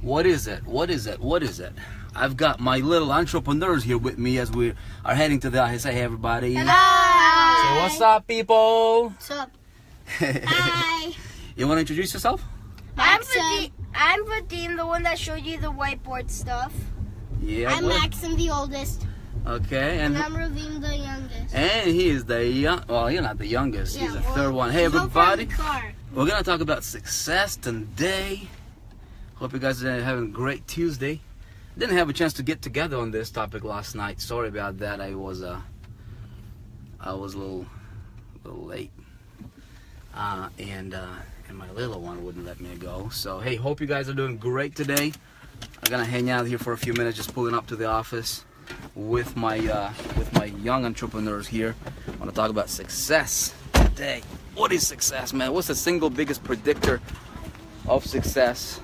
What is it? What is it? What is it? I've got my little entrepreneurs here with me as we are heading to the. Say hey, everybody. Hello. Say what's up, people. What's up? Hi. You want to introduce yourself? I'm Vadim, the one that showed you the whiteboard stuff. Yeah. I'm Maxim, the oldest. Okay, And I'm Ravim, the youngest. And he is the young. Well, you're not the youngest. Yeah, He's the third one. Hey, go everybody. from the car. We're gonna talk about success today. Hope you guys are having a great Tuesday. Didn't have a chance to get together on this topic last night. Sorry about that. I was a little late, and my little one wouldn't let me go. So hey, hope you guys are doing great today. I'm gonna hang out here for a few minutes, just pulling up to the office with my young entrepreneurs here. I want to talk about success today. What is success, man? What's the single biggest predictor of success?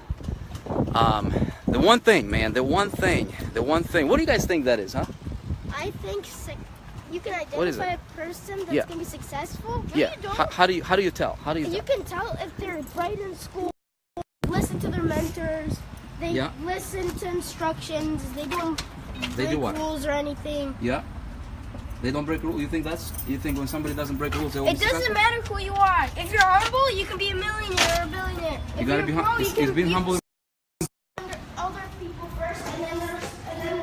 The one thing, man. The one thing. What do you guys think that is, huh? I think you can What is identify it? a person that's Yeah. going to be successful. No, Yeah. you don't. How do you tell? How do you tell? You can tell if they're bright in school, listen to their mentors, they Yeah. listen to instructions, they don't They do break what? rules or anything. Yeah. They don't break rules. You think when somebody doesn't break rules, they will It be doesn't successful? matter who you are. If you're humble, you can be a millionaire or a billionaire. You If gotta you're be broke, humble. you Is can being be humble. under other people first, and then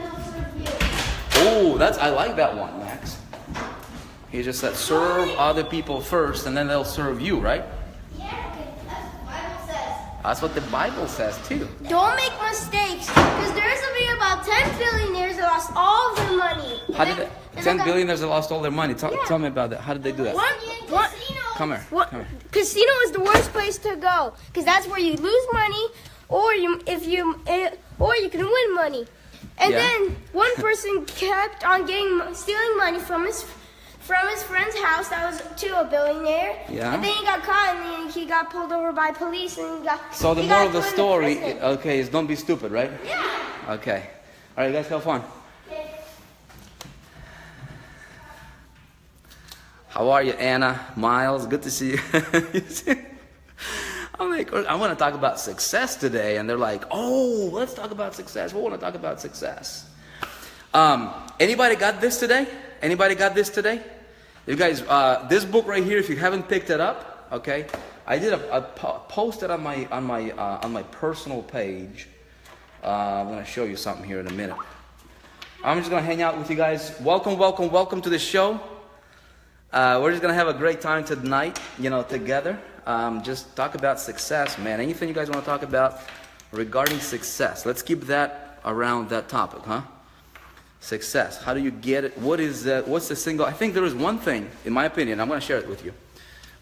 they'll serve you. Oh, I like that one, Max. He just said serve other people first, and then they'll serve you, right? Yeah, that's what the Bible says. That's what the Bible says too. Don't make mistakes, because there's going to be about 10 billionaires that lost all of their money. How did it? 10 billionaires that lost all their money. Yeah. Tell me about that. How did they do that? What? Come here. What? Come here. Casino is the worst place to go, because that's where you lose money, or you can win money. And Yeah. then one person kept on stealing money from his friend's house that was to a billionaire. Yeah. And then he got caught, and then he got pulled over by police, and So the he moral got of the thrown in story, prison. okay, is don't be stupid, right? Yeah. Okay. All right, guys, have fun. Okay. How are you, Anna? Miles, good to see you. I'm like, I want to talk about success today, and they're like, oh, let's talk about success. We want to talk about success. Anybody got this today? Anybody got this today? You guys, this book right here, if you haven't picked it up, okay, I did a post it on my personal page. I'm gonna show you something here in a minute. I'm just gonna hang out with you guys. Welcome to the show. We're just gonna have a great time tonight, together. Just talk about success, man. Anything you guys want to talk about regarding success? Let's keep that around that topic, huh? Success. How do you get it? What's the single? I think there is one thing, in my opinion. I'm gonna share it with you.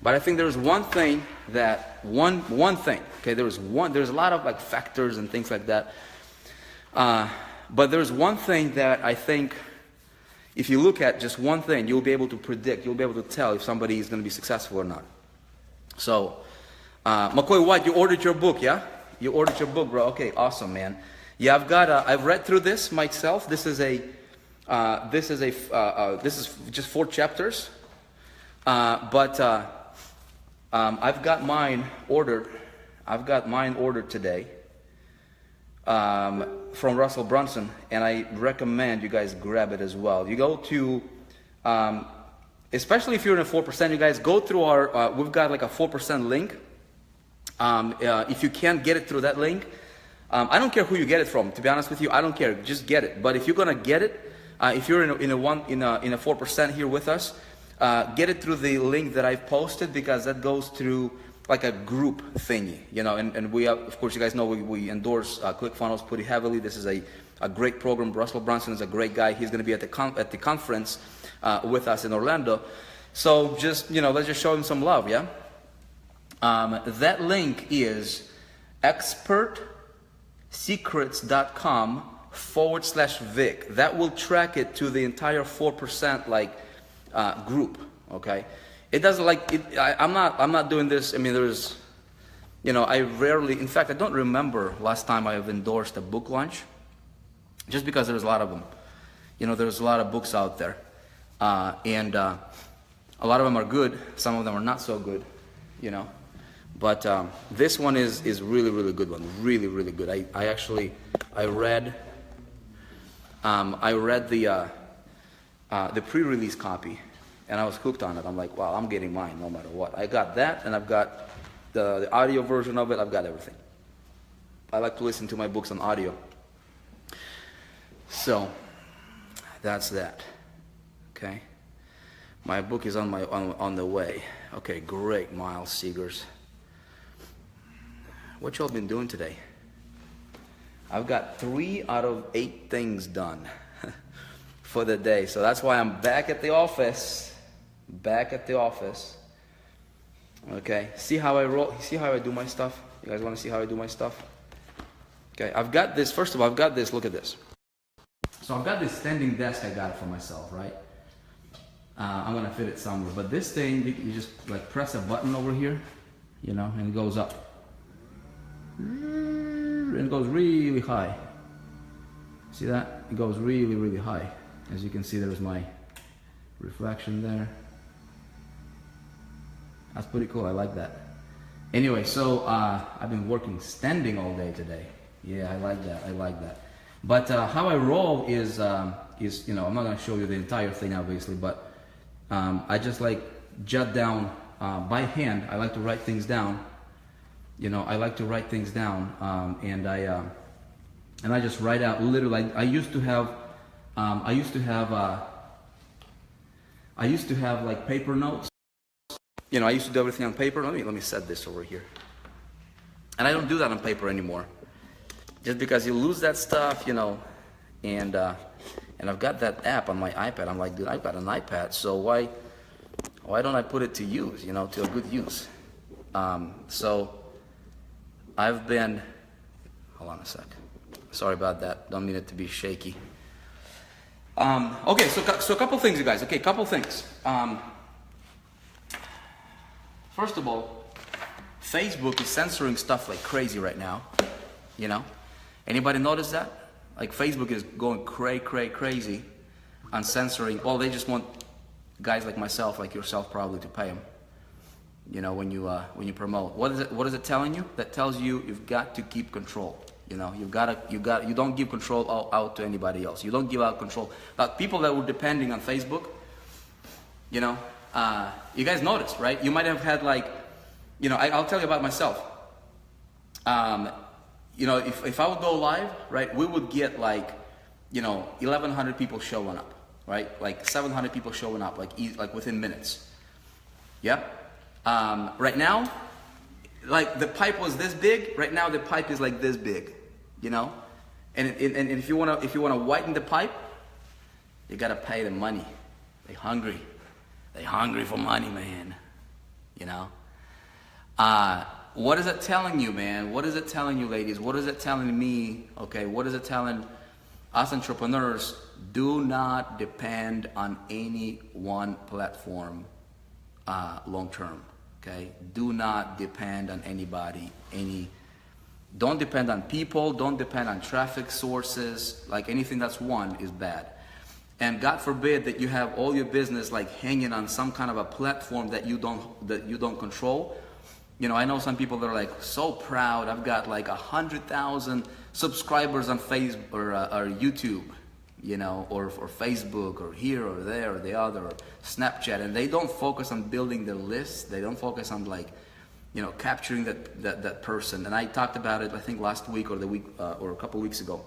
But I think there's one thing one thing. Okay, there's a lot of like factors and things like that. But there's one thing that I think, if you look at just one thing, you'll be able to predict, you'll be able to tell if somebody is going to be successful or not. So, McCoy White, you ordered your book, yeah? You ordered your book, bro. Okay, awesome, man. Yeah, I've read through this myself. This is just 4 chapters. But I've got mine ordered. I've got mine ordered today. From Russell Brunson, and I recommend you guys grab it as well. You go to, especially if you're in a 4%, you guys go through our, we've got like a 4% link. If you can't get it through that link, I don't care who you get it from, to be honest with you, I don't care, just get it. But if you're gonna get it, if you're in a 4% here with us, get it through the link that I've posted, because that goes through like a group thingy, and we have, of course, you guys know we endorse ClickFunnels pretty heavily. This is a great program. Russell Brunson is a great guy. He's going to be at the conference with us in Orlando. So just, let's just show him some love, yeah? That link is expertsecrets.com/Vick. That will track it to the entire 4% group, okay? It doesn't I'm not doing this. I mean, there's, I rarely, in fact, I don't remember last time I have endorsed a book launch, just because there's a lot of them. There's a lot of books out there, and a lot of them are good. Some of them are not so good, But this one is really, really good one. Really, really good. I read the pre-release copy, and I was hooked on it. I'm like, wow, I'm getting mine no matter what. I got that, and I've got the audio version of it. I've got everything. I like to listen to my books on audio. So that's that. Okay. My book is on the way. Okay, great, Miles Seegers. What y'all been doing today? I've got 3 out of 8 things done for the day. So that's why I'm back at the office. Back at the office. Okay, see how I roll? See how I do my stuff? You guys want to see how I do my stuff? Okay, I've got this. First of all, I've got this. Look at this. So I've got this standing desk I got for myself, right? I'm gonna fit it somewhere. But this thing, you just like press a button over here, you know, and it goes up. And it goes really high. See that? It goes really, really high. As you can see, there's my reflection there. That's pretty cool. I like that. Anyway, so I've been working standing all day today. Yeah, I like that. I like that. But how I roll is you know, I'm not going to show you the entire thing, obviously, but I just like jot down by hand. I like to write things down. You know, I like to write things down, and I just write out literally. I used to have like paper notes. You know, I used to do everything on paper. Let me set this over here. And I don't do that on paper anymore. Just because you lose that stuff, you know, and I've got that app on my iPad. I'm like, dude, I've got an iPad, so why don't I put it to use, you know, to a good use? So I've been, hold on a sec. Sorry about that. Don't mean it to be shaky. Okay, so a couple things, you guys. Okay, couple things. First of all, Facebook is censoring stuff like crazy right now. You know, anybody notice that? Like Facebook is going crazy on censoring. Well, they just want guys like myself, like yourself, probably to pay them. You know, when you promote. What is it telling you? That tells you you've got to keep control. You know, you don't give control out to anybody else. You don't give out control. Like people that were depending on Facebook, you know, you guys noticed, right? You might have had like, you know, I'll tell you about myself. You know, if I would go live, right, we would get like, you know, 1,100 people showing up, right? Like 700 people showing up, like within minutes. Yep. Right now, like the pipe was this big. Right now, the pipe is like this big, you know. And if you wanna widen the pipe, you gotta pay them money. They hungry for money, man. You know. What is it telling you, man? What is it telling you, ladies? What is it telling me? Okay, what is it telling us entrepreneurs? Do not depend on any one platform long term. Okay, do not depend on anybody. Don't depend on people. Don't depend on traffic sources. Like anything that's one is bad. And God forbid that you have all your business like hanging on some kind of a platform that you don't control. You know, I know some people that are like so proud. I've got like 100,000 subscribers on Facebook or YouTube, you know, or Facebook or here or there or the other, or Snapchat, and they don't focus on building their lists. They don't focus on like, you know, capturing that person. And I talked about it, I think last week or the week or a couple weeks ago.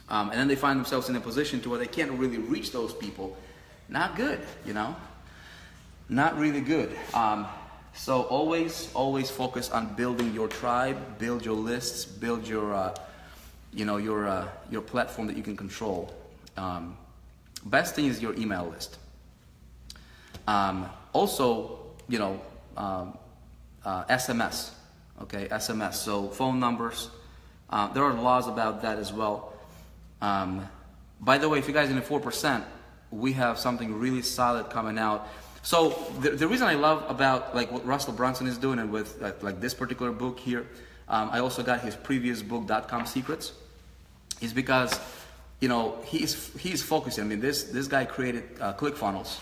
And then they find themselves in a position to where they can't really reach those people. Not good, you know, not really good. So always focus on building your tribe, build your lists, build your, you know, your platform that you can control. Best thing is your email list. Also, you know, SMS, okay, SMS. So phone numbers. There are laws about that as well. By the way, if you guys are in the 4%, we have something really solid coming out. So the reason I love about like what Russell Brunson is doing and with like this particular book here, I also got his previous book, .com Secrets, is because, you know, he's focusing. I mean, this guy created ClickFunnels,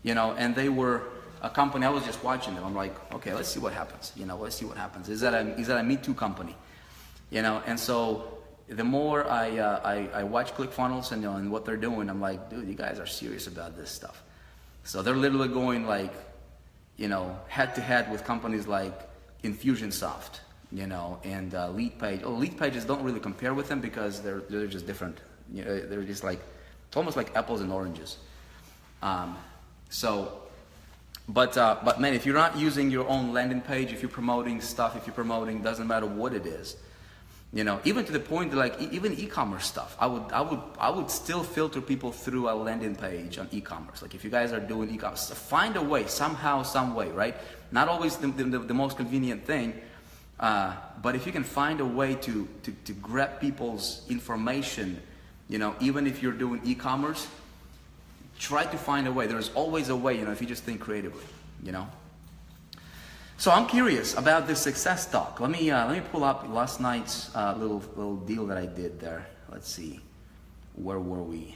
you know, and they were a company, I was just watching them. I'm like, okay, let's see what happens. Let's see what happens. Is that a Me Too company? And so the more I watch ClickFunnels and what they're doing, I'm like, dude, you guys are serious about this stuff. So they're literally going like, head to head with companies like Infusionsoft, and Lead Page. Lead Pages don't really compare with them because they're just different. They're just like, it's almost like apples and oranges. But man, if you're not using your own landing page, if you're promoting stuff, doesn't matter what it is, even to the point that like even e-commerce stuff, I would still filter people through a landing page on e-commerce. Like if you guys are doing e-commerce, find a way, somehow, some way, right? Not always the most convenient thing, but if you can find a way to grab people's information, even if you're doing e-commerce, try to find a way. There's always a way, if you just think creatively, So I'm curious about this success talk. Let me pull up last night's little deal that I did there. Let's see, where were we?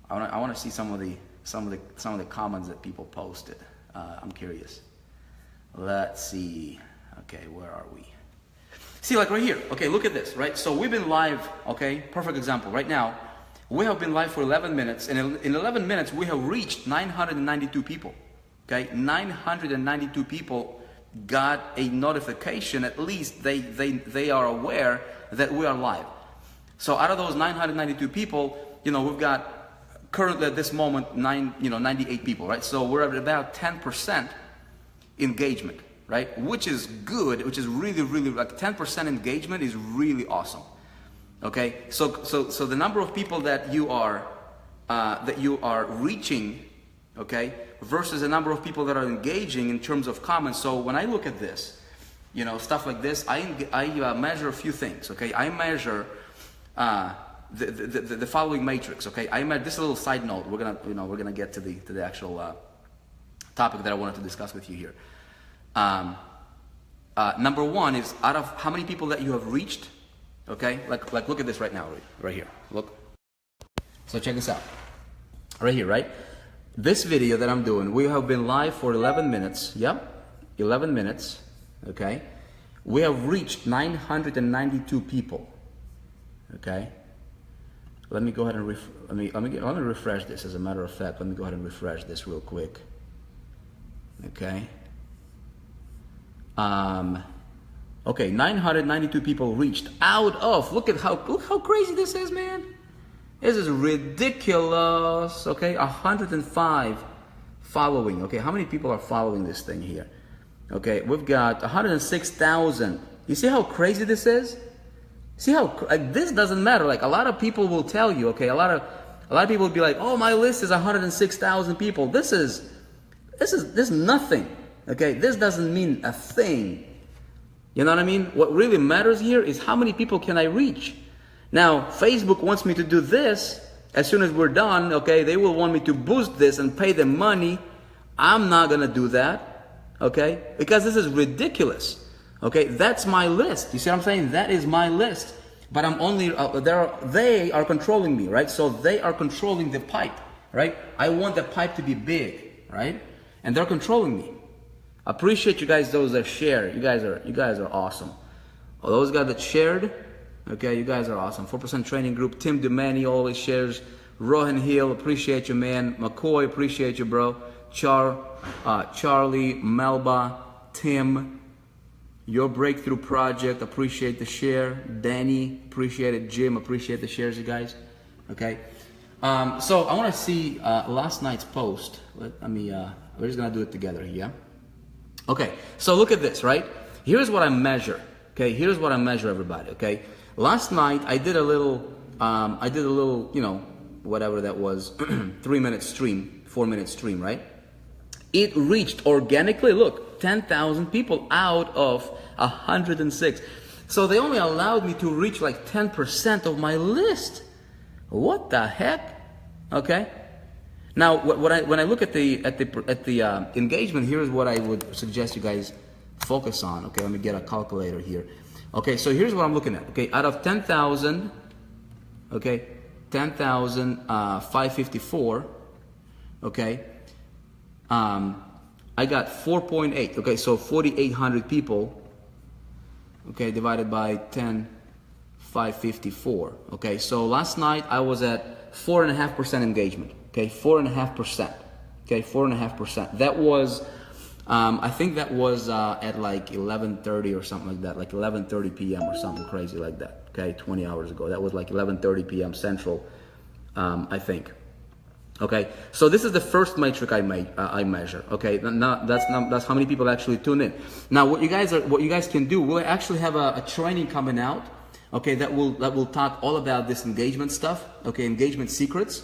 I want to see some of the comments that people posted. I'm curious. Let's see. Okay, where are we? See, like right here. Okay, look at this. Right. So we've been live. Okay, perfect example. Right now, we have been live for 11 minutes, and in 11 minutes we have reached 992 people. Okay, 992 people got a notification. At least they are aware that we are live. So out of those 992 people, we've got currently at this moment 98 people, right? So we're at about 10% engagement, right? Which is good, which is really, really, like 10% engagement is really awesome. Okay, so the number of people that you are reaching, okay, versus the number of people that are engaging in terms of comments. So when I look at this, stuff like this, I measure a few things. Okay, I measure the following matrix. Okay, this is a little side note. We're gonna get to the actual topic that I wanted to discuss with you here. Number one is out of how many people that you have reached. Okay, like look at this right now, right here. Look. So check this out. Right here, right? This video that I'm doing, we have been live for 11 minutes. Yep, 11 minutes. Okay, we have reached 992 people. Okay, let me go ahead and let me refresh this. As a matter of fact, let me go ahead and refresh this real quick. Okay. Okay, 992 people reached out of, look how crazy this is, man. This is ridiculous. Okay, 105 following. Okay, how many people are following this thing here? Okay, we've got 106,000. You see how crazy this is? See how this doesn't matter. Like a lot of people will tell you. Okay, a lot of people will be like, oh, my list is 106,000 people. This is nothing. Okay, this doesn't mean a thing. You know what I mean? What really matters here is how many people can I reach. Now, Facebook wants me to do this as soon as we're done. Okay, they will want me to boost this and pay them money. I'm not gonna do that. Okay, because this is ridiculous. Okay, that's my list. You see what I'm saying? That is my list. But I'm only they are controlling me, right? So they are controlling the pipe, right? I want the pipe to be big, right? And they're controlling me. Appreciate you guys, those that share. You guys are awesome. All those guys that shared, okay, you guys are awesome. 4% training group. Tim Dumani always shares. Rohan Hill, appreciate you, man. McCoy, appreciate you, bro. Charlie, Melba, Tim, Your Breakthrough Project, appreciate the share. Danny, appreciate it. Jim, appreciate the shares, you guys. Okay. So I want to see last night's post. We're just gonna do it together, yeah. Okay, so look at this, right? Here's what I measure. Okay, here's what I measure, everybody. Okay, last night I did a little, whatever that was, 3-minute stream, 4-minute stream, right? It reached organically, look, 10,000 people out of 106. So they only allowed me to reach like 10% of my list. What the heck? Okay. Now, when I look at the engagement, here's what I would suggest you guys focus on. Okay, let me get a calculator here. Okay, so here's what I'm looking at. Okay, out of 10,000, okay, 10,554 okay, I got 4.8. Okay, so 4,800 people, okay, divided by 10, 554. Okay, so last night I was at 4.5% engagement. Okay, 4.5%. Okay, 4.5%. That was, I think that was at like 11:30 or something like that, like 11:30 p.m. or something crazy like that. Okay, 20 hours ago. That was like 11:30 p.m. Central, I think. Okay, so this is the first metric I measure. Okay, that's how many people actually tune in. Now, what you guys can do, we'll actually have a training coming out. Okay, that will talk all about this engagement stuff. Okay, engagement secrets.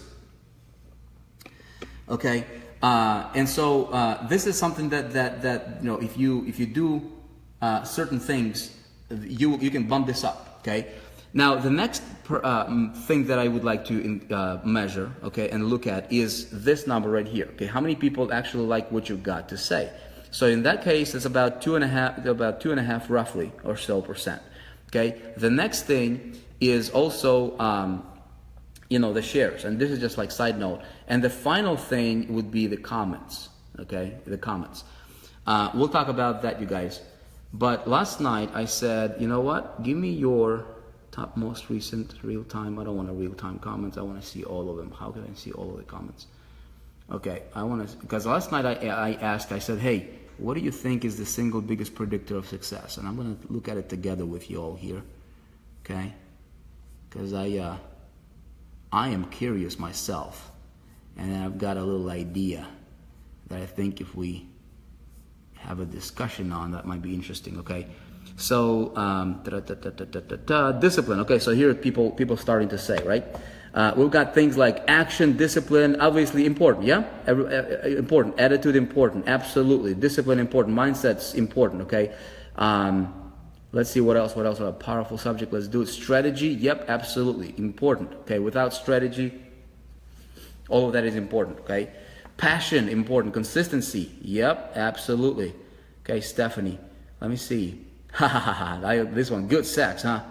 Okay, and so this is something that you know, if you do certain things, you can bump this up. Okay. Now the next thing that I would like to measure, okay, and look at is this number right here. Okay, how many people actually like what you've got to say? So in that case, it's about 2.5 roughly or so %. Okay. The next thing is also you know, the shares, and this is just like side note. And the final thing would be the comments. Okay, the comments. We'll talk about that, you guys. But last night I said, you know what? Give me your top most recent real time. I don't want a real time comments. I want to see all of them. How can I see all of the comments? Okay, I want to, because last night I asked, I said, hey, what do you think is the single biggest predictor of success? And I'm going to look at it together with you all here. Okay, because I am curious myself, and I've got a little idea that I think if we have a discussion on, that might be interesting. Okay, so discipline. Okay, so here are people starting to say, right? We've got things like action, discipline, obviously important. Yeah, important. Attitude important. Absolutely. Discipline important. Mindset's important. Okay. Let's see what else. What else? A powerful subject. Let's do it. Strategy. Yep, absolutely important. Okay, without strategy, all of that is important. Okay, passion important. Consistency. Yep, absolutely. Okay, Stephanie. Let me see. This one. Good sex, huh?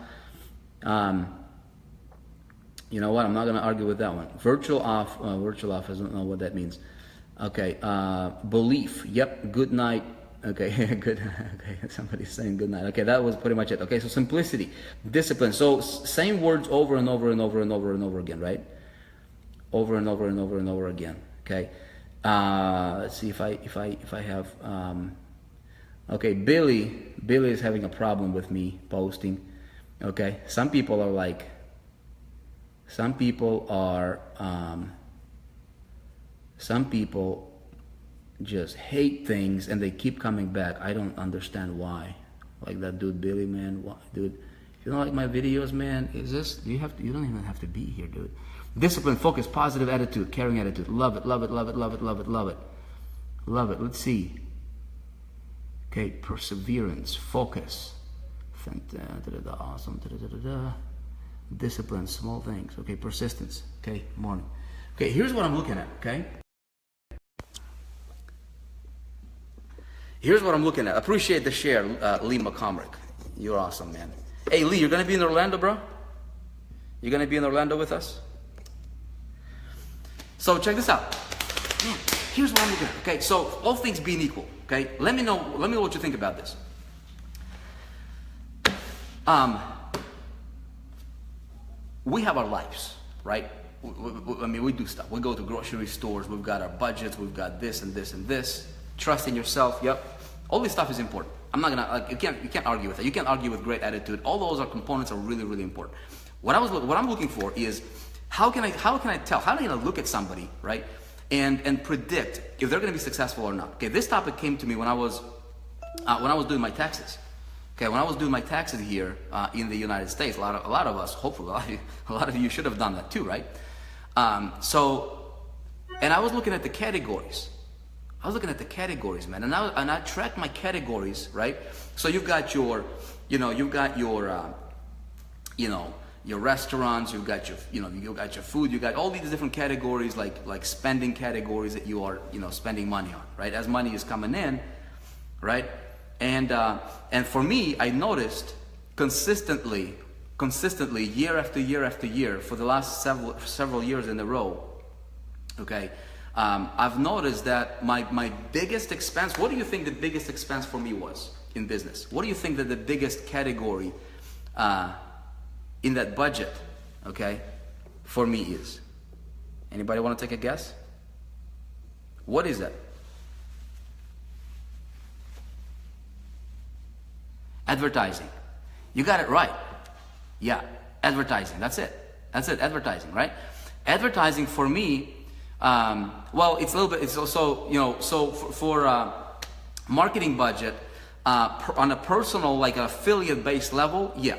You know what? I'm not gonna argue with that one. Virtual off. Virtual off. I don't know what that means. Okay. Belief. Yep. Good night. Okay, good. Okay, somebody's saying good night. Okay, that was pretty much it. Okay, so simplicity, discipline. So same words over and over and over and over and over again, right? Over and over and over and over again. Okay. Let's see if I have. Okay, Billy is having a problem with me posting. Okay, some people just hate things and they keep coming back. I don't understand why. Like that dude Billy, man. Why, dude? If you don't like my videos, man, is this? You don't even have to be here, dude. Discipline, focus, positive attitude, caring attitude. Love it, love it, love it, love it, love it, love it, love it. Let's see. Okay, perseverance, focus, awesome. Discipline, small things. Okay, persistence. Okay, morning. Okay, here's what I'm looking at. Okay. Here's what I'm looking at. Appreciate the share, Lee McComrick. You're awesome, man. Hey, Lee, you're going to be in Orlando, bro? You're going to be in Orlando with us? So check this out. Man, here's what I'm looking at. Okay, so all things being equal, okay? Let me know what you think about this. We have our lives, right? I mean, we do stuff. We go to grocery stores. We've got our budgets. We've got this and this and this. Trust in yourself. Yep. All this stuff is important. I'm not gonna you can't argue with it. You can't argue with great attitude. All those components are really, really important. What I'm looking for is how can I tell? How can I look at somebody, right, and predict if they're gonna be successful or not? Okay, this topic came to me when I was doing my taxes. Okay, when I was doing my taxes here in the United States, a lot of us, hopefully, a lot of you should have done that too, right? And I was looking at the categories. Man, and I tracked my categories, right? So you've got your restaurants, you've got your food, you got all these different categories, like spending categories that you are, spending money on, right? As money is coming in, right? And for me, I noticed consistently, year after year after year, for the last several years in a row, okay, I've noticed that my biggest expense, what do you think the biggest expense for me was in business? What do you think that the biggest category in that budget, okay, for me is? Anybody want to take a guess? What is that? Advertising. You got it right. Yeah, advertising. That's it. That's it. Advertising, right? Advertising for me, well, it's a little bit. It's also, you know, so for marketing budget on a personal, like an affiliate-based level, yeah,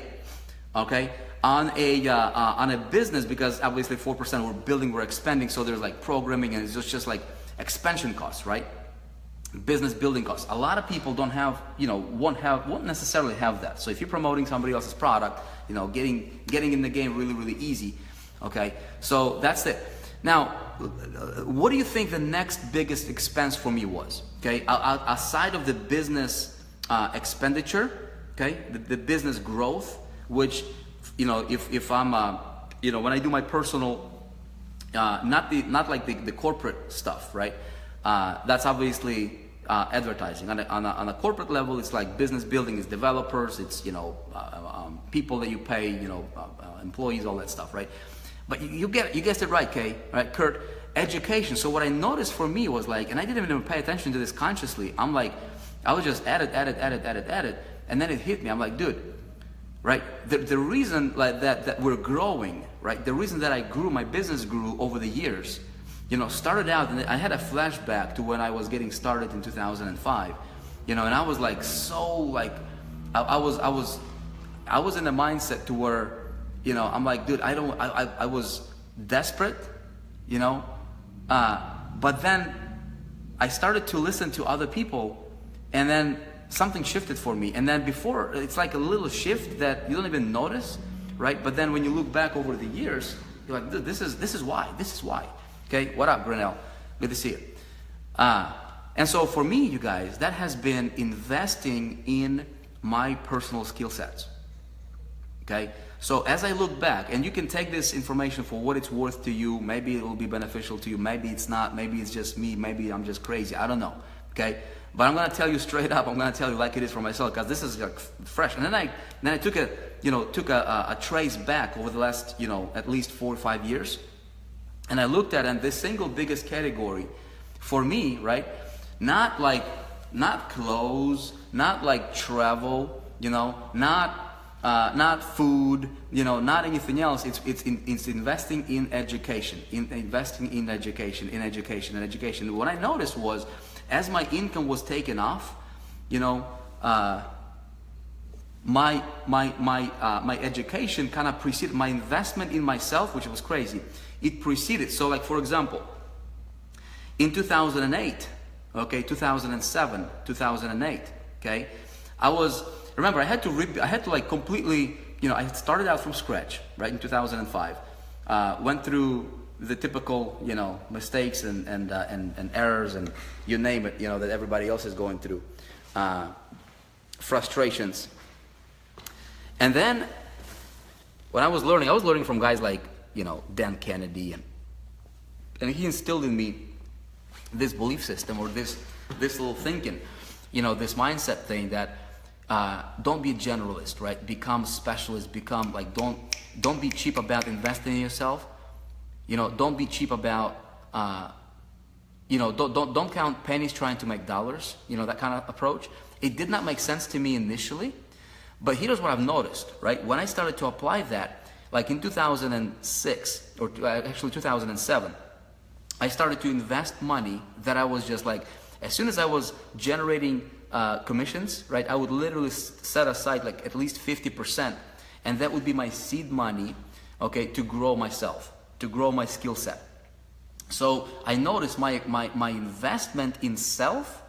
okay. On a business, because obviously 4% we're building, we're expanding, so there's like programming and it's just like expansion costs, right? Business building costs. A lot of people don't have, you know, won't necessarily have that. So if you're promoting somebody else's product, you know, getting in the game really easy. Okay, so that's it. Now, what do you think the next biggest expense for me was? Okay, aside of the business expenditure, okay, the business growth, which, you know, if I'm, you know, when I do my personal, not like the corporate stuff, right? That's obviously advertising. On a corporate level, it's like business building, it's developers, it's, you know, people that you pay, you know, employees, all that stuff, right? But you guessed it right, Kay, right, Kurt? Education. So what I noticed for me was like, and I didn't even pay attention to this consciously. I'm like, I was just at it, and then it hit me. I'm like, dude, right? The reason like that we're growing, right? The reason that I grew, my business grew over the years, you know, started out, and I had a flashback to when I was getting started in 2005, you know, and I was like, so like, I was in a mindset to where, you know, I'm like, dude, I was desperate, you know, but then I started to listen to other people, and then something shifted for me. And then before, it's like a little shift that you don't even notice, right? But then when you look back over the years, you're like, dude, this is why. Okay, what up, Grinnell? Good to see you. And so for me, you guys, that has been investing in my personal skill sets. Okay, so as I look back, and you can take this information for what it's worth to you, maybe it will be beneficial to you, maybe it's not, maybe it's just me, maybe I'm just crazy, I don't know, okay? But I'm gonna tell you straight up, I'm gonna tell you like it is for myself, because this is like fresh. And then I took a trace back over the last, you know, at least 4 or 5 years, and I looked at, and this single biggest category for me, right, not clothes, not like travel, you know, not food, you know, not anything else. It's investing in education, investing in education. What I noticed was, as my income was taken off, you know, my education kind of preceded my investment in myself, which was crazy. It preceded. So, like for example, in 2008, okay, 2007, 2008, okay, remember, I had to like completely, you know, I started out from scratch, right, in 2005. Went through the typical, you know, mistakes and errors and you name it, you know, that everybody else is going through, frustrations. And then when I was learning from guys like, you know, Dan Kennedy, and he instilled in me this belief system, or this little thinking, you know, this mindset thing that don't be a generalist, right? Become specialist. Become like, don't be cheap about investing in yourself. You know, don't be cheap about, you know, don't count pennies trying to make dollars. You know, that kind of approach. It did not make sense to me initially, but here's what I've noticed, right? When I started to apply that, like in 2006 or actually 2007, I started to invest money that I was just like, as soon as I was generating commissions, right, I would literally set aside like at least 50%, and that would be my seed money, okay, to grow myself, to grow my skill set. So I noticed my investment in self,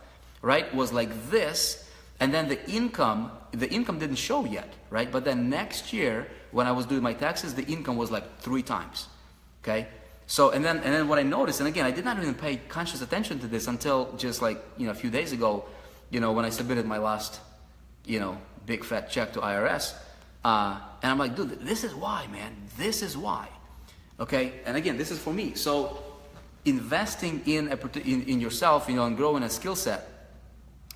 right, was like this, and then the income didn't show yet, right? But then next year, when I was doing my taxes, the income was like 3 times, okay? So, and then what I noticed, and again, I did not even pay conscious attention to this until just like, you know, a few days ago, you know, when I submitted my last, you know, big fat check to IRS. And I'm like, dude, this is why, man. This is why. Okay? And again, this is for me. So investing in yourself, and growing a skill set,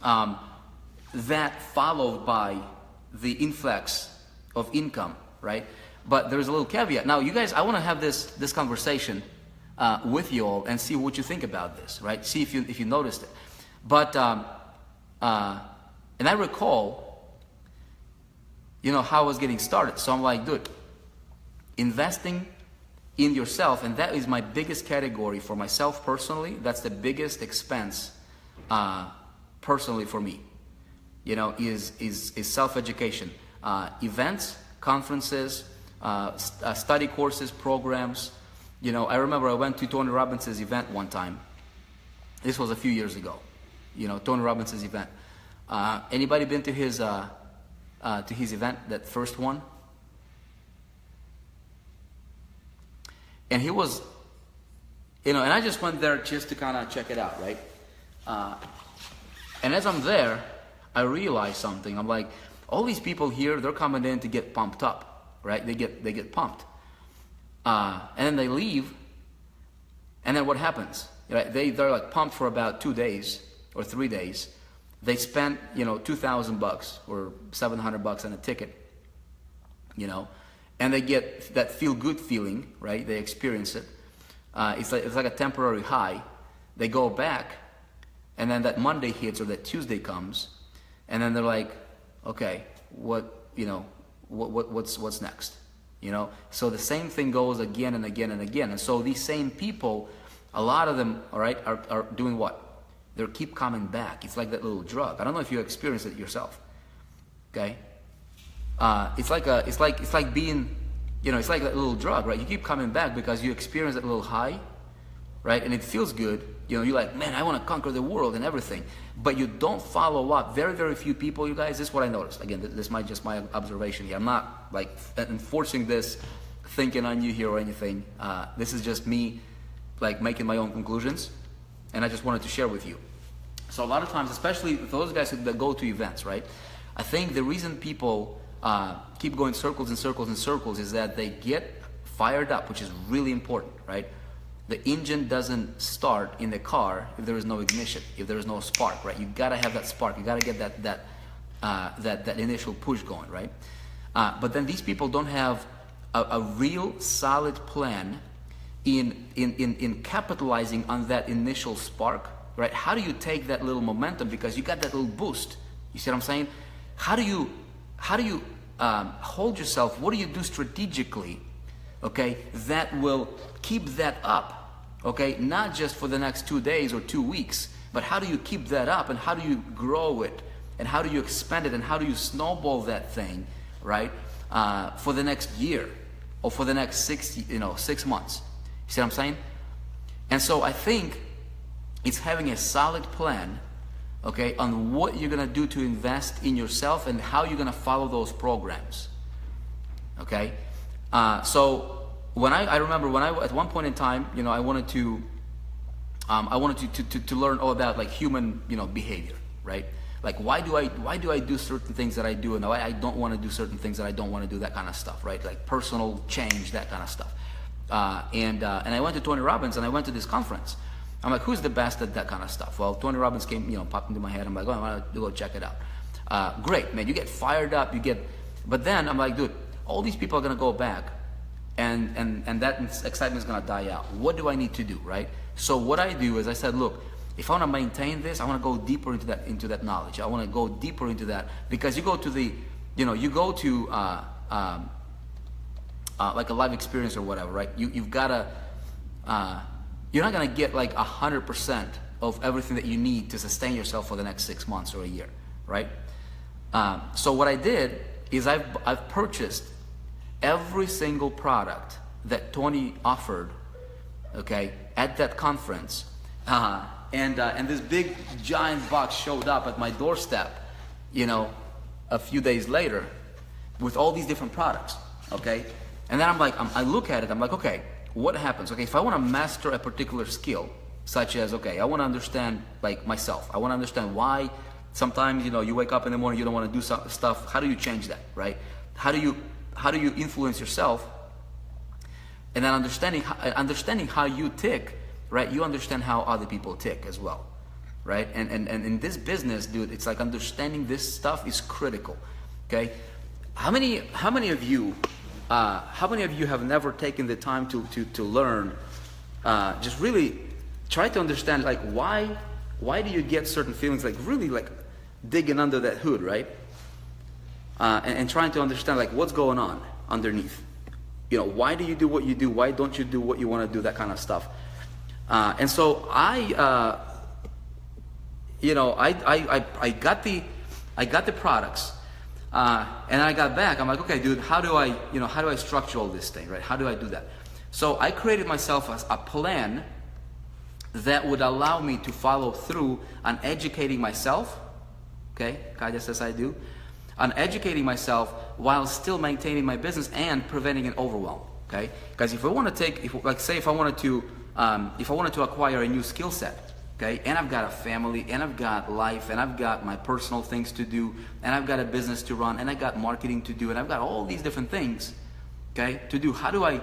that followed by the influx of income, right? But there's a little caveat. Now, you guys, I want to have this conversation with you all and see what you think about this, right? See if you noticed it. But and I recall, how I was getting started. So I'm like, dude, investing in yourself, and that is my biggest category for myself personally. That's the biggest expense personally for me. Is self-education, events, conferences, study courses, programs. I remember I went to Tony Robbins' event one time. This was a few years ago. Tony Robbins' event. Anybody been to his event, that first one? And he was, and I just went there just to kind of check it out, right? And as I'm there, I realized something. I'm like, all these people here, they're coming in to get pumped up, right? They get pumped. And then they leave, and then what happens? Right? They're like pumped for about 2 days or 3 days. They spent, $2,000 or $700 on a ticket, and they get that feel-good feeling, right? They experience it. It's like a temporary high. They go back, and then that Monday hits or that Tuesday comes, and then they're like, okay, what's next? So the same thing goes again and again and again. And so these same people, a lot of them, all right, are doing what? They keep coming back. It's like that little drug. I don't know if you experience it yourself. Okay. It's like being, it's like that little drug, right? You keep coming back because you experience that little high, right? And it feels good. You're like, man, I want to conquer the world and everything. But you don't follow up. Very, very few people, you guys, this is what I noticed. Again, this might just my observation here. I'm not like enforcing this thinking on you here or anything. This is just me like making my own conclusions. And I just wanted to share with you. So a lot of times, especially those guys that go to events, right? I think the reason people keep going circles and circles and circles is that they get fired up, which is really important, right? The engine doesn't start in the car if there is no ignition, if there is no spark, right? You gotta have that spark. You gotta get that initial push going, right? But then these people don't have a real solid plan in capitalizing on that initial spark, right? How do you take that little momentum because you got that little boost? You see what I'm saying? How do you hold yourself? What do you do strategically, okay, that will keep that up, okay? Not just for the next 2 days or 2 weeks, but how do you keep that up and how do you grow it and how do you expand it and how do you snowball that thing, right, for the next year or for the next 6 months? You see what I'm saying? And so I think it's having a solid plan, okay, on what you're gonna do to invest in yourself and how you're gonna follow those programs. Okay, so when I remember when I at one point in time, I wanted to learn all about like human behavior, right? Like why do I do certain things that I do and why I don't want to do certain things that I don't want to do, that kind of stuff, right? Like personal change, that kind of stuff. And I went to Tony Robbins and I went to this conference. I'm like, who's the best at that kind of stuff? Well, Tony Robbins came, popped into my head. I'm like, oh, I want to go check it out. Great, man. You get fired up. But then I'm like, dude, all these people are gonna go back, and that excitement is gonna die out. What do I need to do, right? So what I do is I said, look, if I want to maintain this, I want to go deeper into that knowledge. I want to go deeper into that because you go to like a live experience or whatever, right? You've gotta. You're not gonna get like 100% of everything that you need to sustain yourself for the next 6 months or a year, right? So what I did is I've purchased every single product that Tony offered, okay, at that conference, and this big giant box showed up at my doorstep, a few days later, with all these different products, okay, and then I'm like, I look at it, I'm like, okay. What happens? Okay, if I want to master a particular skill, such as, okay, I want to understand like myself. I want to understand why sometimes, you wake up in the morning, you don't want to do stuff. How do you change that, right? How do you influence yourself? And then understanding how you tick right, you understand how other people tick as well, right? And in this business, dude, it's like understanding this stuff is critical, okay? How many of you have never taken the time to learn, just really try to understand, like, why do you get certain feelings, like really like digging under that hood, right? And trying to understand, like, what's going on underneath. You know, why do you do what you do? Why don't you do what you want to do? That kind of stuff. And so I got the products, and I got back. I'm like, okay, dude, how do I structure all this thing, right? How do I do that? So I created myself a plan that would allow me to follow through on educating myself. Okay, Kaya says I do. On educating myself while still maintaining my business and preventing an overwhelm. Okay, because if I wanted to acquire a new skill set, okay, and I've got a family, and I've got life, and I've got my personal things to do, and I've got a business to run, and I got marketing to do, and I've got all these different things, okay, to do. How do I,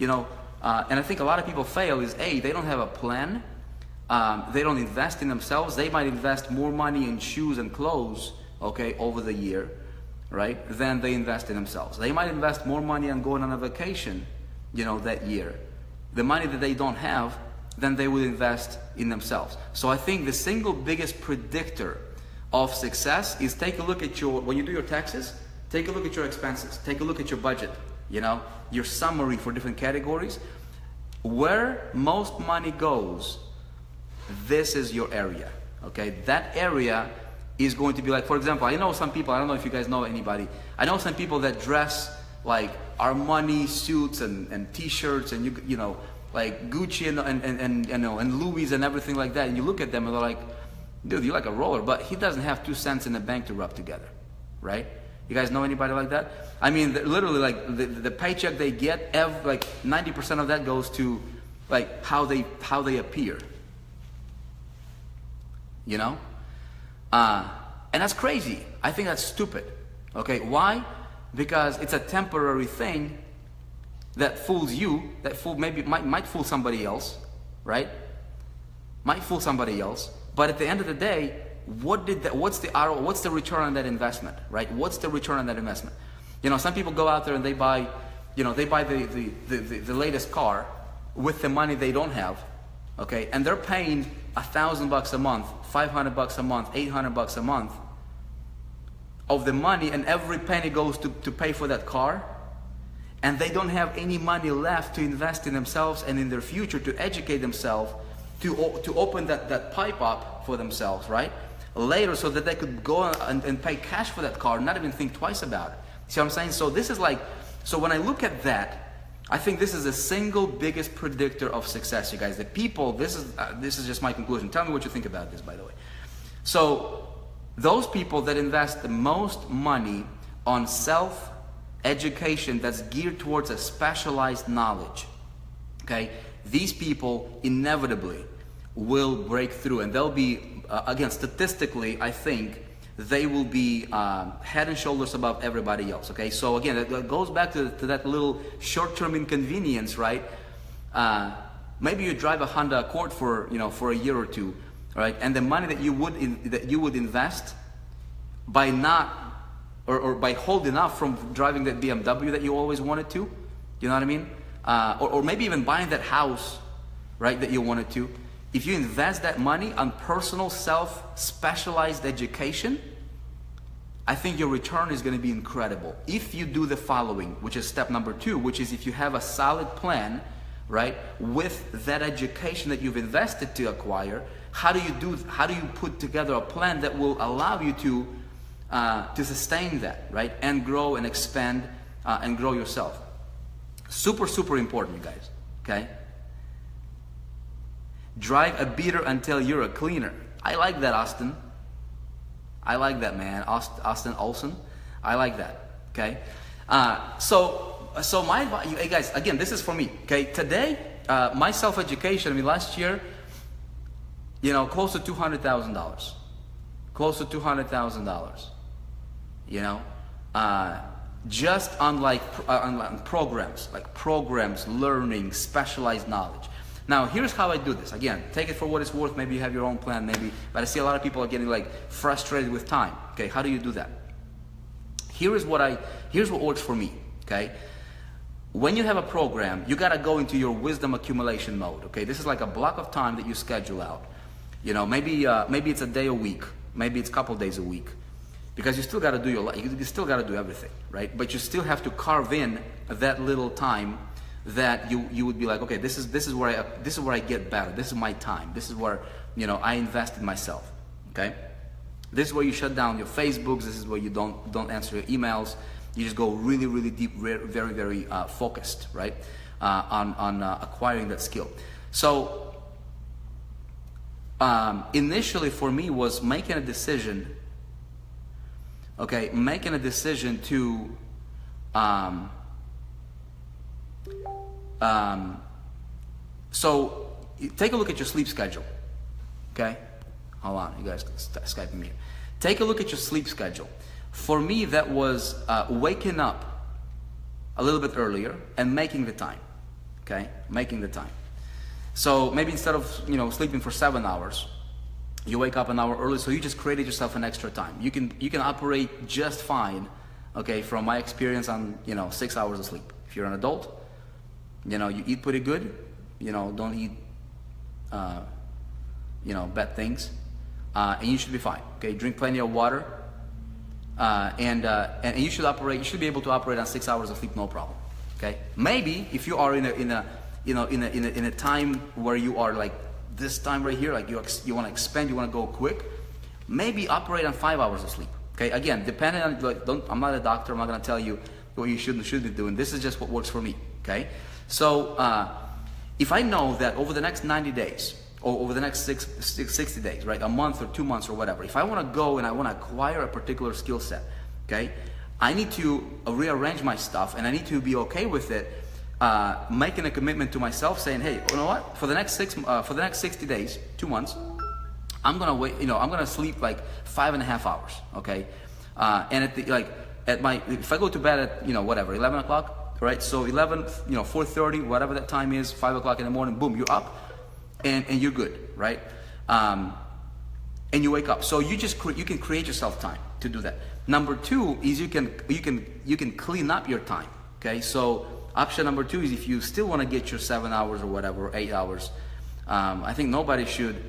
and I think a lot of people fail is they don't have a plan. They don't invest in themselves. They might invest more money in shoes and clothes, okay, over the year, right, than they invest in themselves. They might invest more money on going on a vacation, that year. The money that they don't have, then they would invest in themselves. So I think the single biggest predictor of success is take a look at when you do your taxes, take a look at your expenses, take a look at your budget, your summary for different categories. Where most money goes, this is your area, okay? That area is going to be like, for example, I know some people, I don't know if you guys know anybody, I know some people that dress like Armani suits and t-shirts and like Gucci and Louis and everything like that, and you look at them and they're like, dude, you're like a roller, but he doesn't have 2 cents in the bank to rub together, right? You guys know anybody like that? I mean, literally, like the paycheck they get, like 90% of that goes to like how they appear, and that's crazy. I think that's stupid. Okay, why? Because it's a temporary thing that fools you, maybe might fool somebody else, right? Might fool somebody else, but at the end of the day, what's the ROI, what's the return on that investment, right? What's the return on that investment? Some people go out there and they buy the latest car with the money they don't have, okay, and they're paying $1,000 a month, $500 a month, $800 a month of the money, and every penny goes to pay for that car, and they don't have any money left to invest in themselves and in their future, to educate themselves, to open that pipe up for themselves, right, later, so that they could go and pay cash for that car and not even think twice about it. See what I'm saying? So this is like, so when I look at that, I think this is the single biggest predictor of success, you guys. The people, this is just my conclusion. Tell me what you think about this, by the way. So those people that invest the most money on self-education that's geared towards a specialized knowledge, okay, these people inevitably will break through, and they'll be, again, statistically, I think, they will be head and shoulders above everybody else, okay? So again, it goes back to that little short-term inconvenience, right? Maybe you drive a Honda Accord for a year or two, right? And the money that you would invest by by holding off from driving that BMW that you always wanted to, you know what I mean? Or maybe even buying that house, right, that you wanted to. If you invest that money on personal self-specialized education, I think your return is going to be incredible. If you do the following, which is step number 2, which is if you have a solid plan, right, with that education that you've invested to acquire, how do you put together a plan that will allow you to sustain that, right, and grow and expand and grow yourself? Super, super important, you guys, okay? Drive a beater until you're a cleaner. I like that, Austin. I like that, man. Austin Olsen. I like that, okay? So my advice, hey guys, again, this is for me, okay? Today, my self-education, I mean, last year, close to $200,000. Close to $200,000, just on programs, learning, specialized knowledge. Now, here's how I do this. Again, take it for what it's worth. Maybe you have your own plan, maybe. But I see a lot of people are getting like frustrated with time. Okay, how do you do that? Here's what works for me. Okay, when you have a program, you gotta go into your wisdom accumulation mode. Okay, this is like a block of time that you schedule out. You know, maybe it's a day a week, maybe it's a couple days a week, because you still gotta do your life. You still gotta do everything, right? But you still have to carve in that little time that you would be like, okay, this is where I get better. This is my time. This is where, you know, I invest in myself. Okay, this is where you shut down your Facebooks. This is where you don't answer your emails. You just go really, really deep, very, very focused, right, on acquiring that skill. So initially for me was making a decision. Okay, making a decision to so take a look at your sleep schedule. Okay, hold on, you guys Skyping me here. Take a look at your sleep schedule. For me, that was waking up a little bit earlier and making the time. Okay, making the time. So maybe instead of, you know, sleeping for 7 hours, you wake up an hour early. So you just created yourself an extra time. You can operate just fine. Okay, from my experience on, you know, 6 hours of sleep. If you're an adult, you know, you eat pretty good. You know, don't eat, you know, bad things, and you should be fine. Okay, drink plenty of water. And you should be able to operate on 6 hours of sleep, no problem. Okay, maybe if you are in a time where you are like this time right here, like you want to expand, you want to go quick, maybe operate on 5 hours of sleep. Okay, again, depending on, like, I'm not a doctor. I'm not going to tell you what you should and shouldn't be doing. This is just what works for me. Okay, so if I know that over the next 90 days. Or over the next 60 days, right? A month or 2 months or whatever. If I want to go and I want to acquire a particular skill set, okay, I need to rearrange my stuff, and I need to be okay with it, making a commitment to myself, saying, hey, you know what? For the next 60 days, 2 months, I'm gonna wait. You know, I'm gonna sleep like 5.5 hours, okay? And if I go to bed at, you know, whatever, 11 o'clock, right? So 11, you know, 4:30, whatever that time is, 5 o'clock in the morning, boom, you're up. And you're good, right? And you wake up. So you can create yourself time to do that. Number two is you can clean up your time. Okay, so option number two is if you still want to get your 7 hours or whatever, or 8 hours. I think nobody should.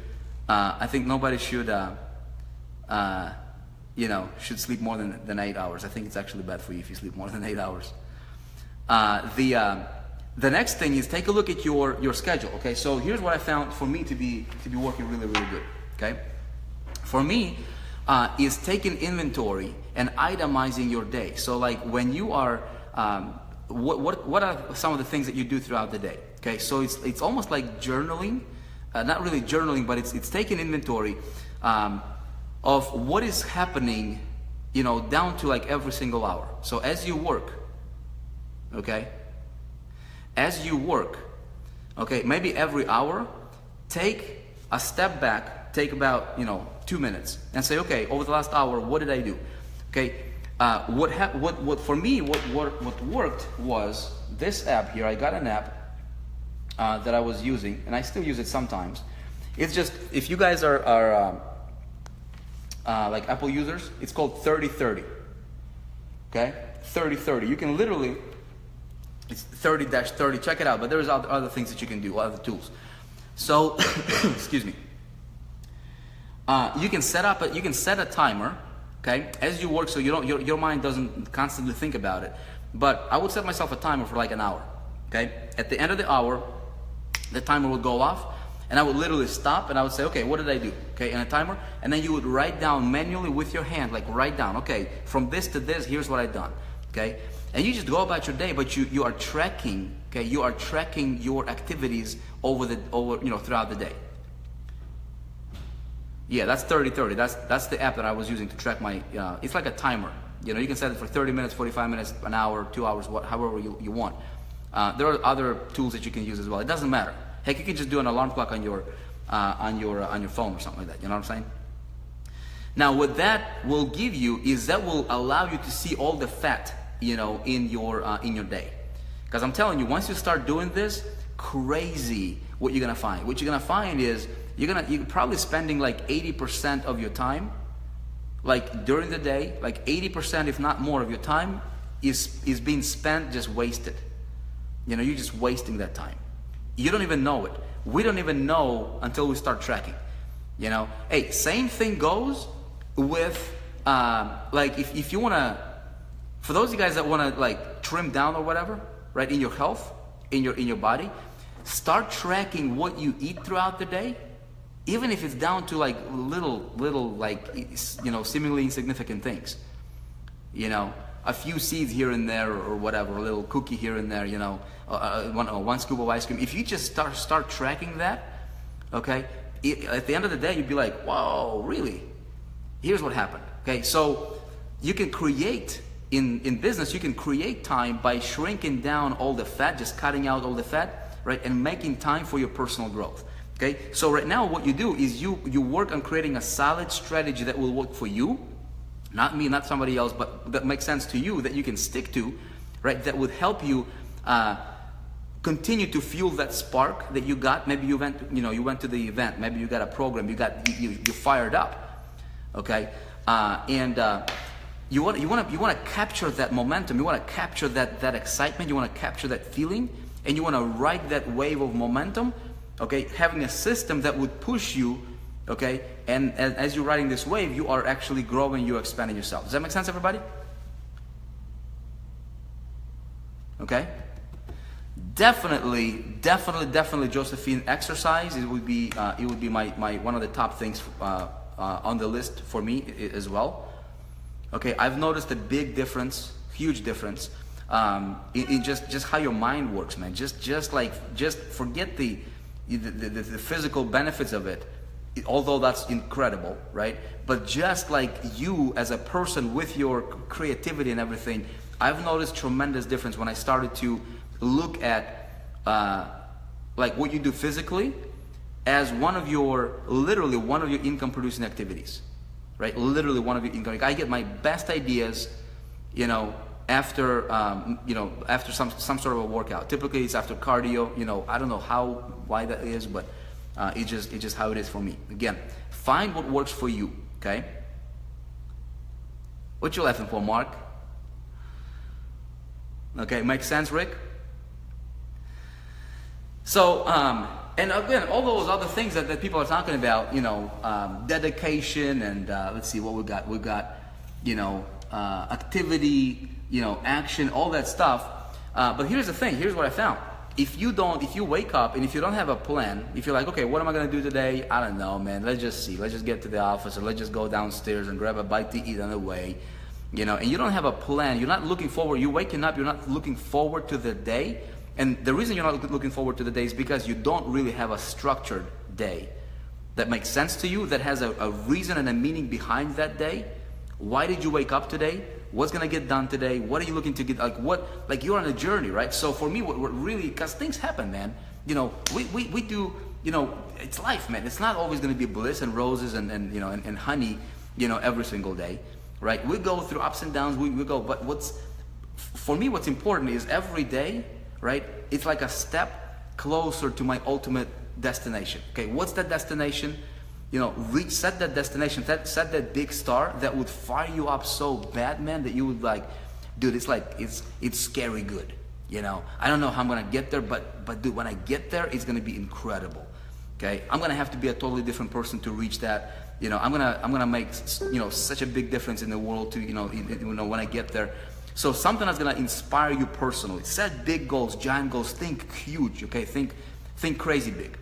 You know, should sleep more than 8 hours. I think it's actually bad for you if you sleep more than 8 hours. The next thing is take a look at your schedule. Okay, so here's what I found for me to be working really, really good. Okay, for me is taking inventory and itemizing your day. So like when you are, what are some of the things that you do throughout the day? Okay, so it's almost like journaling, not really journaling, but it's taking inventory of what is happening, you know, down to like every single hour. So as you work, okay. As you work, okay, maybe every hour, take a step back, take about, you know, 2 minutes, and say, okay, over the last hour, what did I do? Okay, what for me, what worked was this app here. I got an app that I was using, and I still use it sometimes. It's just, if you guys are like Apple users, it's called 30/30. Okay, 30/30. You can literally. It's 30-30. Check it out. But there's other things that you can do, other tools. So, excuse me. You can set a timer, okay, as you work, so you don't your mind doesn't constantly think about it. But I would set myself a timer for like an hour. Okay. At the end of the hour, the timer would go off, and I would literally stop, and I would say, okay, what did I do? Okay, and a timer, and then you would write down manually with your hand, like write down, okay, from this to this, here's what I've done. Okay. And you just go about your day, but you are tracking, okay? You are tracking your activities over you know, throughout the day. Yeah, that's 30/30. That's the app that I was using to track my. It's like a timer. You know, you can set it for 30 minutes, 45 minutes, an hour, 2 hours, however you want. There are other tools that you can use as well. It doesn't matter. Heck, you can just do an alarm clock on your phone or something like that. You know what I'm saying? Now, what that will give you is that will allow you to see all the fat, you know, in your day. Because I'm telling you, once you start doing this, crazy what you're gonna find? What you're gonna find is you're probably spending like 80% of your time, like during the day, like 80%, if not more, of your time is being spent just wasted. You know, you're just wasting that time. You don't even know it. We don't even know until we start tracking. You know, hey, same thing goes with like if you wanna, for those of you guys that wanna like trim down or whatever, right, in your health, in your body, start tracking what you eat throughout the day, even if it's down to like little like, you know, seemingly insignificant things. You know, a few seeds here and there or whatever, a little cookie here and there, you know, one scoop of ice cream. If you just start tracking that, okay, at the end of the day, you'd be like, whoa, really? Here's what happened. Okay, so you can create, in business, you can create time by shrinking down all the fat, just cutting out all the fat, right, and making time for your personal growth. Okay, so right now what you do is you work on creating a solid strategy that will work for you, not me, not somebody else, but that makes sense to you, that you can stick to, right, that would help you continue to fuel that spark that you got. Maybe you went to the event, maybe you got a program, you fired up, okay, you want to capture that momentum, you want to capture that excitement, you want to capture that feeling, and you want to ride that wave of momentum, okay, having a system that would push you, okay, and as you're riding this wave, you are actually growing, you're expanding yourself. Does that make sense, everybody? Okay. Definitely, Josephine, exercise. It would be my one of the top things on the list for me as well. Okay, I've noticed a big difference, huge difference, in just how your mind works, man. Just forget the physical benefits of it, although that's incredible, right? But just like you as a person with your creativity and everything, I've noticed tremendous difference when I started to look at like what you do physically as literally one of your income producing activities, right? Literally one of your income. I get my best ideas, you know, after some sort of a workout. Typically it's after cardio. You know, I don't know why that is, but it's just how it is for me. Again, find what works for you. Okay. What you laughing for, Mark? Okay, makes sense, Rick? So, and again, all those other things that people are talking about, you know, dedication and let's see what we got. We got, you know, activity, you know, action, all that stuff. But here's the thing. Here's what I found. If you wake up and if you don't have a plan, if you're like, okay, what am I gonna do today? I don't know, man. Let's just see. Let's just get to the office, or let's just go downstairs and grab a bite to eat on the way. You know, and you don't have a plan. You're not looking forward. You're waking up. You're not looking forward to the day. And the reason you're not looking forward to the day is because you don't really have a structured day that makes sense to you, that has a reason and a meaning behind that day. Why did you wake up today? What's gonna get done today? What are you looking to get? Like you're on a journey, right? So for me, what really, because things happen, man. You know, we do. You know, it's life, man. It's not always gonna be bliss and roses and you know and honey, you know, every single day. Right? We go through ups and downs, we go, but for me, what's important is every day, right? It's like a step closer to my ultimate destination. Okay, what's that destination? You know, set that destination, set that big star that would fire you up so bad, man, that you would like, dude, it's scary good. You know, I don't know how I'm gonna get there, but dude, when I get there, it's gonna be incredible. Okay, I'm gonna have to be a totally different person to reach that. You know, I'm gonna make, you know, such a big difference in the world to, you know, when I get there. So something that's gonna inspire you personally. Set big goals, giant goals. Think huge. Okay, think crazy big.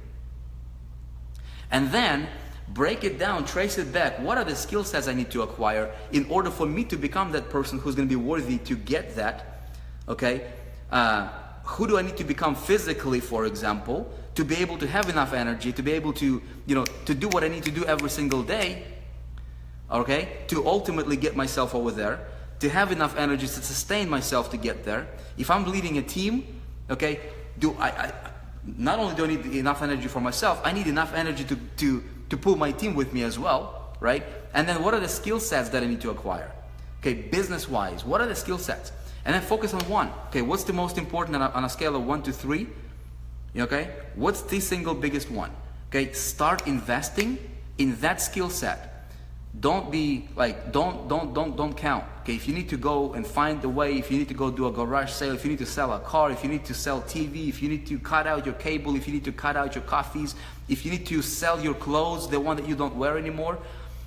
And then break it down, trace it back. What are the skill sets I need to acquire in order for me to become that person who's gonna be worthy to get that? Okay, who do I need to become physically, for example, to be able to have enough energy, to be able to, you know, to do what I need to do every single day, okay, to ultimately get myself over there, to have enough energy to sustain myself to get there. If I'm leading a team, okay, I not only do I need enough energy for myself, I need enough energy to pull my team with me as well, right? And then what are the skill sets that I need to acquire? Okay, business-wise, what are the skill sets? And then focus on one. Okay, what's the most important on a scale of 1 to 3? Okay? What's the single biggest one? Okay? Start investing in that skill set. Don't be like, don't count. Okay? If you need to go and find the way, if you need to go do a garage sale, if you need to sell a car, if you need to sell TV, if you need to cut out your cable, if you need to cut out your coffees, if you need to sell your clothes, the one that you don't wear anymore,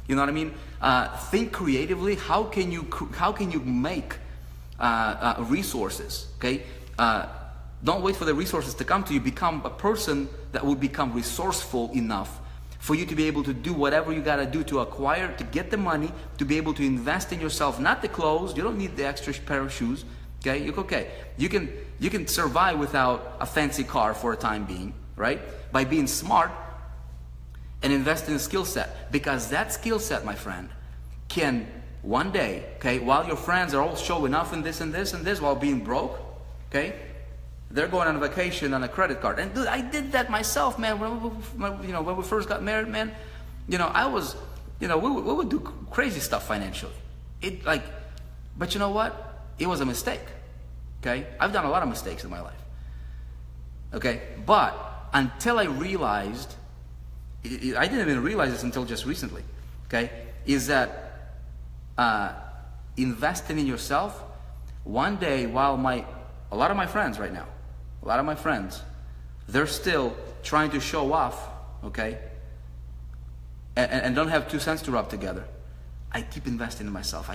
you know what I mean? Think creatively. How can you make resources? Okay? Don't wait for the resources to come to you. Become a person that will become resourceful enough for you to be able to do whatever you got to do to acquire, to get the money, to be able to invest in yourself. Not the clothes. You don't need the extra pair of shoes. Okay? You can survive without a fancy car for a time being, right? By being smart and invest in a skill set. Because that skill set, my friend, can one day, okay, while your friends are all showing off in this and this and this while being broke, okay, they're going on a vacation on a credit card. And dude, I did that myself, man. When we first got married, man, I was, we would do crazy stuff financially. But you know what? It was a mistake. Okay? I've done a lot of mistakes in my life. Okay? But until I realized, I didn't even realize this until just recently, okay, is that investing in yourself, one day while a lot of my friends right now, they're still trying to show off, okay, and don't have 2 cents to rub together. I keep investing in myself. You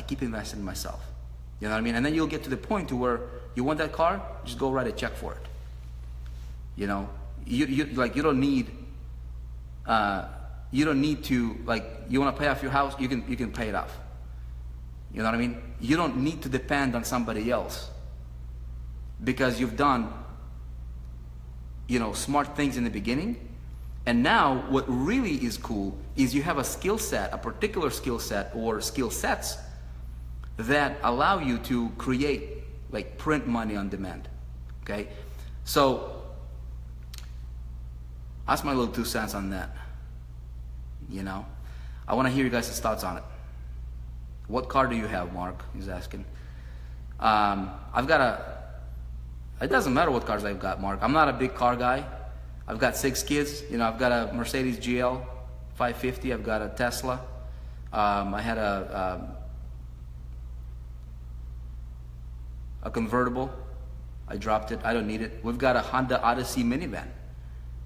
know what I mean? And then you'll get to the point to where you want that car, just go write a check for it. You don't need to, like, you want to pay off your house, you can pay it off. You know what I mean? You don't need to depend on somebody else because you've done, smart things in the beginning. And now what really is cool is you have a skill set, a particular skill set or skill sets that allow you to create, like, print money on demand. Okay? So that's my little 2 cents on that. I want to hear you guys' thoughts on it. What car do you have, Mark? He's asking. It doesn't matter what cars I've got, Mark. I'm not a big car guy. I've got 6 kids. I've got a Mercedes GL 550. I've got a Tesla. I had a convertible. I dropped it. I don't need it. We've got a Honda Odyssey minivan,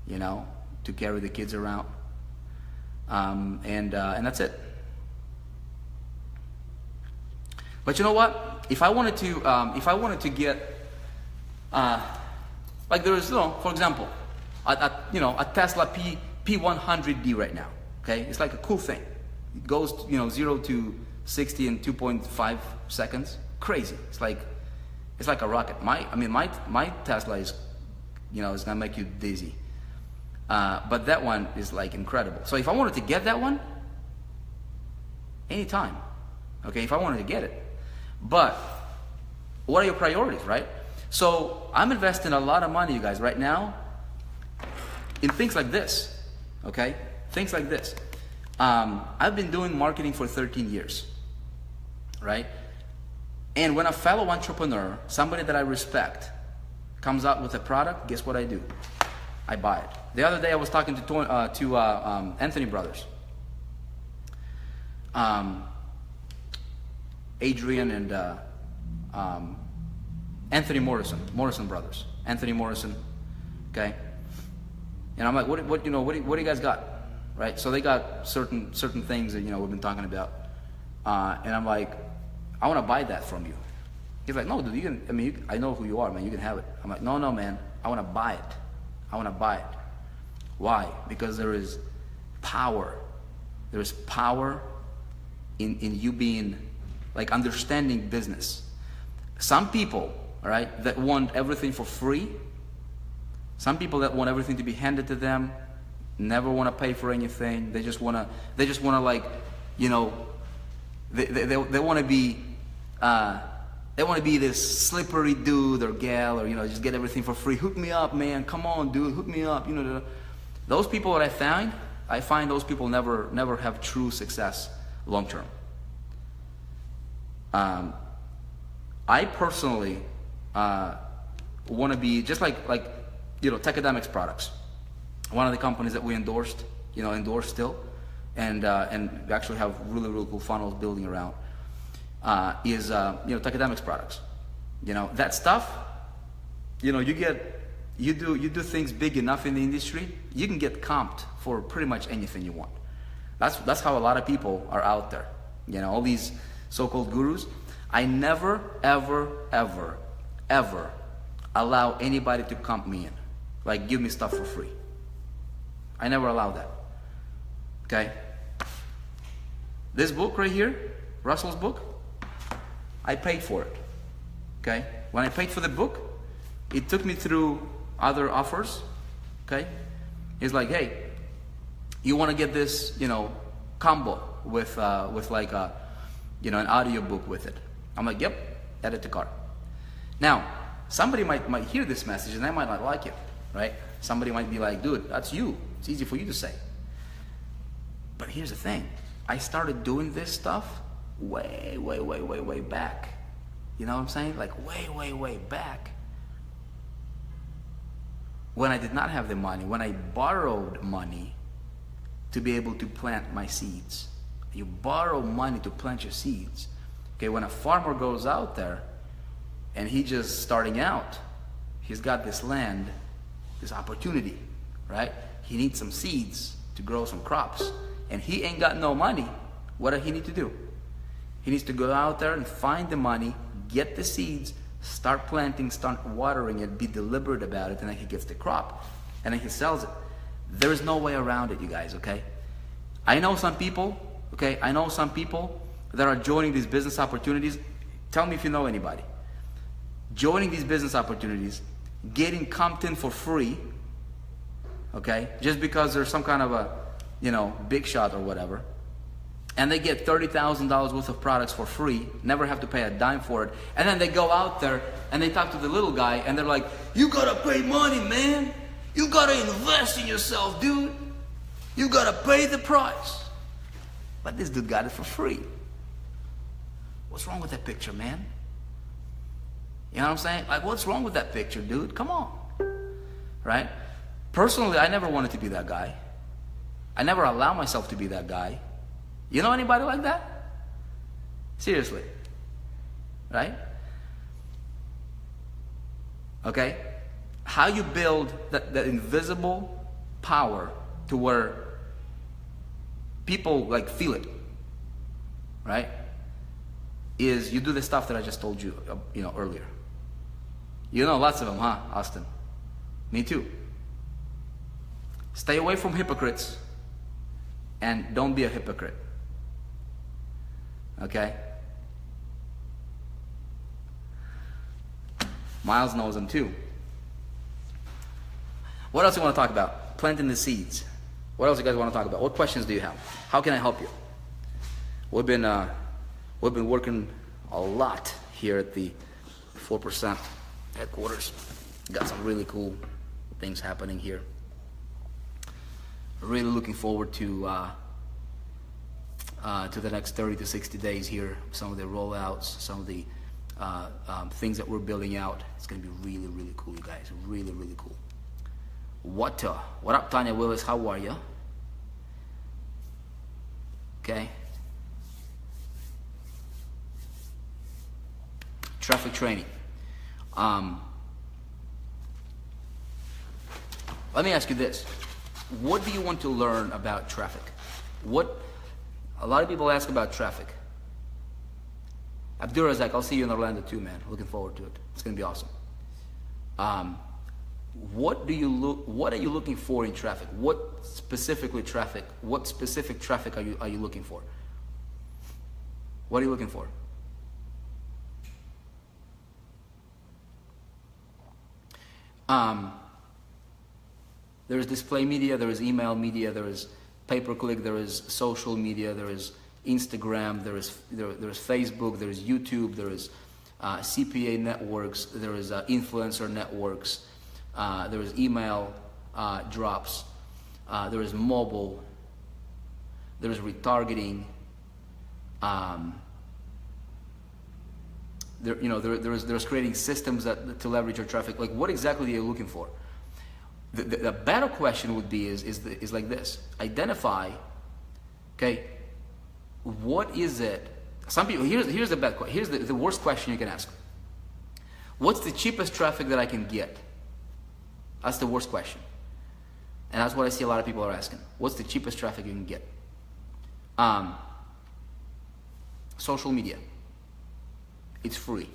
to carry the kids around. And that's it. But you know what? If I wanted to get, like there is, for example, a Tesla P100D right now. Okay, it's like a cool thing. It goes, 0 to 60 in 2.5 seconds. Crazy. It's like a rocket. My Tesla is, it's gonna make you dizzy. But that one is like incredible. So if I wanted to get that one, anytime. Okay, if I wanted to get it. But what are your priorities, right? So I'm investing a lot of money, you guys, right now in things like this. Okay? Things like this. I've been doing marketing for 13 years. Right? And when a fellow entrepreneur, somebody that I respect, comes out with a product, guess what I do? I buy it. The other day I was talking to Anthony Brothers. Adrian and Anthony Morrison Brothers. Anthony Morrison, okay? And I'm like, what do you guys got? Right? So they got certain things that, we've been talking about. And I'm like, I want to buy that from you. He's like, no, dude, I know who you are, man. You can have it. I'm like, no, man. I want to buy it. I want to buy it. Why? Because there is power. There is power in you being, like, understanding business. Some people, all right, that want everything for free. Some people that want everything to be handed to them, never want to pay for anything. They just want to like, they want to be, they want to be this slippery dude or gal, or just get everything for free. Hook me up, man. Come on, dude. Hook me up. Those people that I find those people never have true success long term. I personally want to be just like Techademics products. One of the companies that we endorsed, endorse still, and we actually have really, really cool funnels building around, is Techademics products. That stuff, you do things big enough in the industry, you can get comped for pretty much anything you want. That's how a lot of people are out there. All these so-called gurus. I never, ever, ever, ever allow anybody to comp me in. Like, give me stuff for free. I never allow that. Okay? This book right here, Russell's book, I paid for it. Okay? When I paid for the book, it took me through other offers. Okay? He's like, hey, you want to get this, combo with like a, an audio book with it. I'm like, yep, add it to cart. Now, somebody might hear this message and they might not like it, right? Somebody might be like, dude, that's you. It's easy for you to say. But here's the thing. I started doing this stuff way, way, way, way, way back. You know what I'm saying? Like way, way, way back. When I did not have the money, when I borrowed money to be able to plant my seeds. You borrow money to plant your seeds. Okay, when a farmer goes out there and he just starting out, he's got this land, this opportunity, right? He needs some seeds to grow some crops, and he ain't got no money. What does he need to do? He needs to go out there and find the money, get the seeds, start planting, start watering it, be deliberate about it, and then he gets the crop, and then he sells it. There is no way around it, you guys, okay? I know some people that are joining these business opportunities. Tell me if you know anybody. Joining these business opportunities, getting comped in for free, okay? Just because there's some kind of a, big shot or whatever. And they get $30,000 worth of products for free, never have to pay a dime for it. And then they go out there and they talk to the little guy and they're like, you gotta pay money, man. You gotta invest in yourself, dude. You gotta pay the price. But this dude got it for free. What's wrong with that picture, man? You know what I'm saying? Like, what's wrong with that picture, dude? Come on. Right? Personally, I never wanted to be that guy. I never allow myself to be that guy. You know anybody like that? Seriously. Right? Okay? How you build that invisible power to where people like feel it, right? Is you do the stuff that I just told you, earlier. You know lots of them, huh, Austin? Me too. Stay away from hypocrites and don't be a hypocrite. Okay? Miles knows them too. What else do you want to talk about? Planting the seeds. What else do you guys want to talk about? What questions do you have? How can I help you? We've been working a lot here at the 4% headquarters. Got some really cool things happening here. Really looking forward to the next 30 to 60 days here. Some of the rollouts, some of the things that we're building out. It's going to be really, really cool, you guys. Really, really cool. What up, Tanya Willis? How are you? Okay. Traffic training. Let me ask you this. What do you want to learn about traffic? A lot of people ask about traffic. Abdurazak, I'll see you in Orlando too, man. Looking forward to it. It's going to be awesome. What are you looking for in traffic? What specific traffic are you looking for? What are you looking for? There is display media, there is email media, there is pay-per-click, there is social media, there is Instagram, there is Facebook, there is YouTube, there is CPA networks, there is influencer networks, there is email drops, there is mobile, there is retargeting, there's creating systems to leverage your traffic. Like, what exactly are you looking for? The better question would be is like this. Identify, okay, what is it? Some people, here's the bad question. Here's the worst question you can ask. What's the cheapest traffic that I can get? That's the worst question. And that's what I see a lot of people are asking. What's the cheapest traffic you can get? Social media. It's free.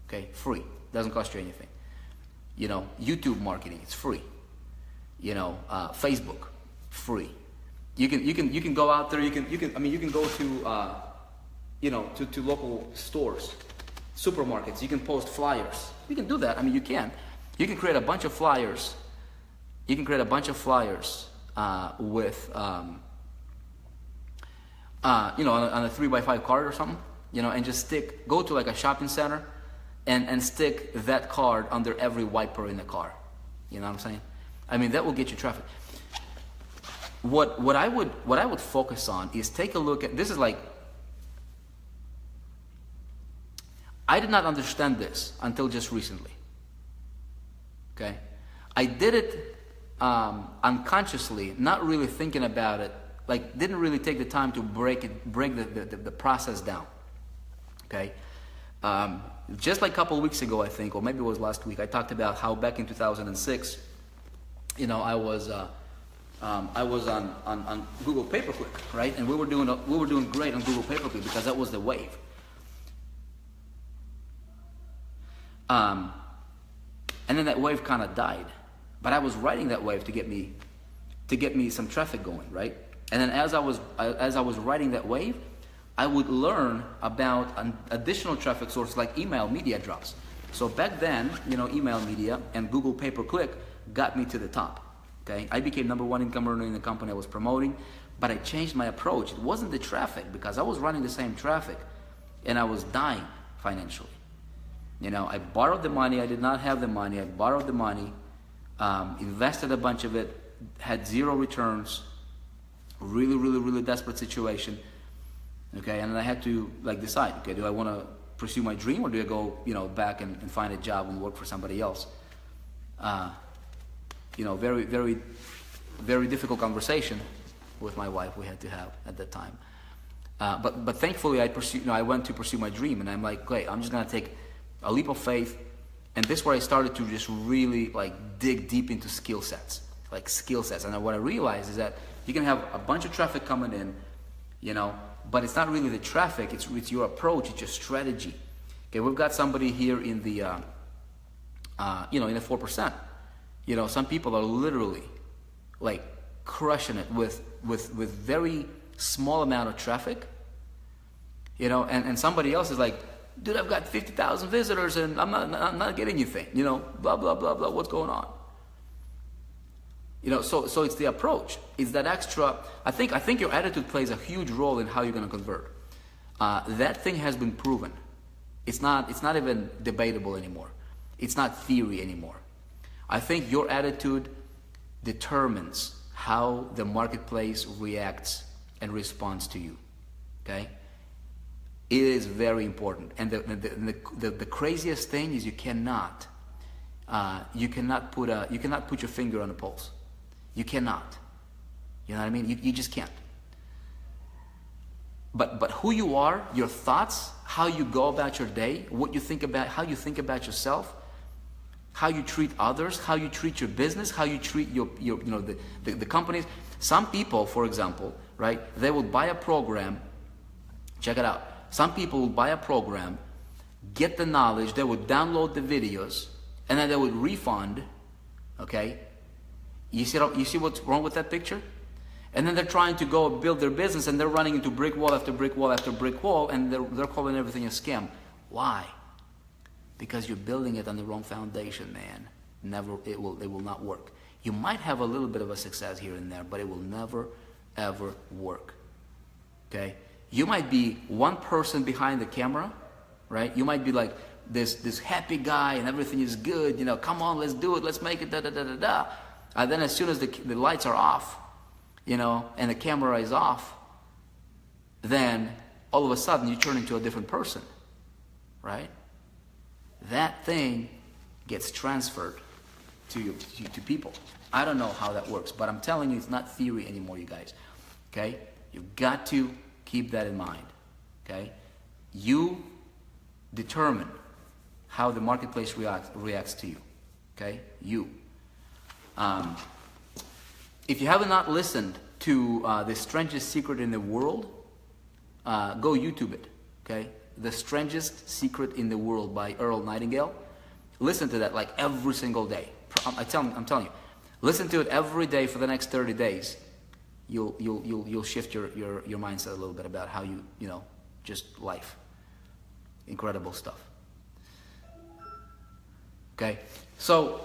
Okay, free. Doesn't cost you anything. You know, YouTube marketing, it's free. You know, Facebook, free. You can go out there. You can go to you know, to local stores, supermarkets. You can post flyers. You can do that. I mean, you can. You can create a bunch of flyers. You can create a bunch of flyers with you know, on a 3x5 card or something. You know, and just go to like a shopping center and stick that card under every wiper in the car. You know what I'm saying? I mean, that will get you traffic. What I would focus on is take a look at, this is like, I did not understand this until just recently. Okay? I did it unconsciously, not really thinking about it, like didn't really take the time to break the process down. Okay? Just like a couple of weeks ago, I think, or maybe it was last week, I talked about how back in 2006, you know, I was on Google Pay-Per-Click, right? And we were doing great on Google Pay-Per-Click because that was the wave. And then that wave kind of died, but I was riding that wave to get me some traffic going, right? And then as I was riding that wave, I would learn about an additional traffic source like email media drops. So back then, you know, email media and Google Pay-Per-Click got me to the top. Okay, I became #1 income earner in the company I was promoting, but I changed my approach. It wasn't the traffic, because I was running the same traffic and I was dying financially. You know, I borrowed the money. I did not have the money. I borrowed the money, invested a bunch of it, had zero returns, really desperate situation. Okay, and then I had to like decide, okay, do I want to pursue my dream, or do I go, you know, back and find a job and work for somebody else? You know, very difficult conversation with my wife we had to have at that time. But thankfully I went to pursue my dream, and I'm like, okay, I'm just gonna take a leap of faith. And this is where I started to just really like dig deep into skill sets. And what I realized is that you can have a bunch of traffic coming in, you know, but it's not really the traffic, it's your approach, it's your strategy. Okay, we've got somebody here in the you know, in the 4%. You know, some people are literally like crushing it with very small amount of traffic. You know, and somebody else is like, dude, I've got 50,000 visitors and I'm not getting anything. You know, blah blah blah blah. What's going on? You know, so it's the approach. It's that extra. I think your attitude plays a huge role in how you're going to convert. That thing has been proven. It's not even debatable anymore. It's not theory anymore. I think your attitude determines how the marketplace reacts and responds to you. Okay? It is very important. And the craziest thing is you cannot put your finger on the pulse. You cannot. You know what I mean? You just can't. But who you are, your thoughts, how you go about your day, what you think about, how you think about yourself, how you treat others, how you treat your business, how you treat your you know, the companies. Some people, for example, right, they will buy a program. Check it out. Some people will buy a program, get the knowledge, they would download the videos, and then they would refund. Okay? You see what's wrong with that picture? And then they're trying to go build their business, and they're running into brick wall after brick wall after brick wall, and they're calling everything a scam. Why? Because you're building it on the wrong foundation, man. It will not work. You might have a little bit of a success here and there, but it will never, ever work. Okay? You might be one person behind the camera, right? You might be like this happy guy, and everything is good. You know, come on, let's do it, let's make it, da da da da da. And then as soon as the lights are off, you know, and the camera is off, then all of a sudden you turn into a different person, right? That thing gets transferred to people. I don't know how that works, but I'm telling you, it's not theory anymore, you guys. Okay? You've got to keep that in mind. Okay? You determine how the marketplace reacts to you. Okay? You. If you have not listened to The Strangest Secret in the World, go YouTube it. Okay? The Strangest Secret in the World by Earl Nightingale. Listen to that like every single day. I'm telling you. Listen to it every day for the next 30 days. You'll shift your mindset a little bit about how you know, just life. Incredible stuff. Okay? So,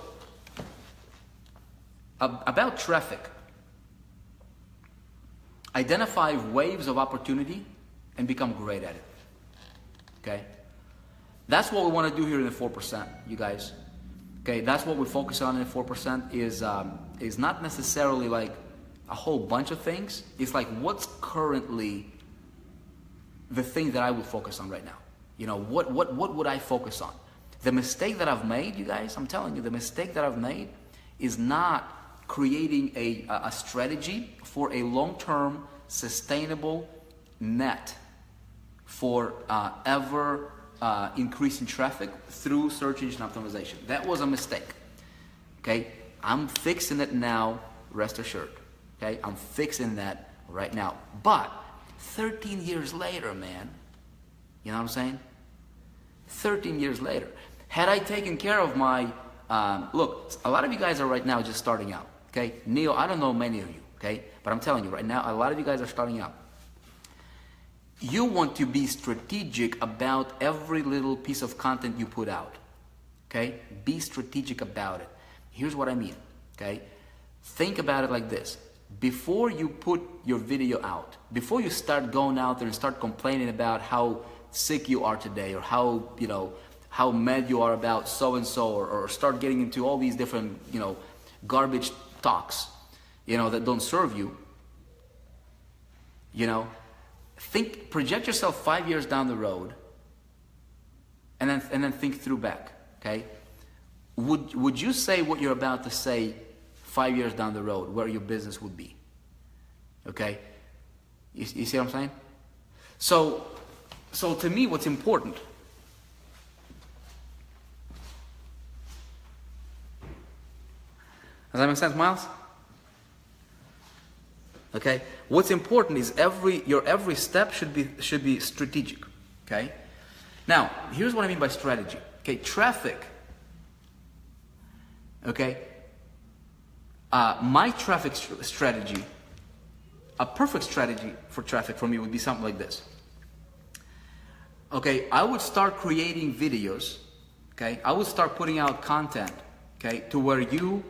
about traffic. Identify waves of opportunity and become great at it. Okay? That's what we want to do here in the 4%, you guys. Okay, that's what we focus on in the 4% is not necessarily like a whole bunch of things. It's like what's currently the thing that I would focus on right now. You know, what would I focus on? The mistake that I've made, you guys, I'm telling you, the mistake that I've made is not creating a strategy for a long-term sustainable net for ever increasing traffic through search engine optimization. That was a mistake. Okay, I'm fixing it now, rest assured. Okay, I'm fixing that right now. But 13 years later, man, you know what I'm saying? 13 years later, had I taken care of my, look, a lot of you guys are right now just starting out. Okay, Neil, I don't know many of you. Okay, but I'm telling you right now, a lot of you guys are starting out. You want to be strategic about every little piece of content you put out. Okay? Be strategic about it. Here's what I mean. Okay? Think about it like this. Before you put your video out, before you start going out there and start complaining about how sick you are today or how, you know, how mad you are about so-and-so or start getting into all these different, you know, garbage talks, you know, that don't serve you, you know, project yourself 5 years down the road, and then think through back. Okay, would you say what you're about to say 5 years down the road, where your business would be? Okay, you see what I'm saying? So to me, what's important. Does that make sense, Miles? Okay. What's important is your every step should be strategic. Okay. Now, here's what I mean by strategy. Okay, traffic. Okay. My traffic strategy, a perfect strategy for traffic for me would be something like this. Okay, I would start creating videos. Okay, I would start putting out content. Okay, to where you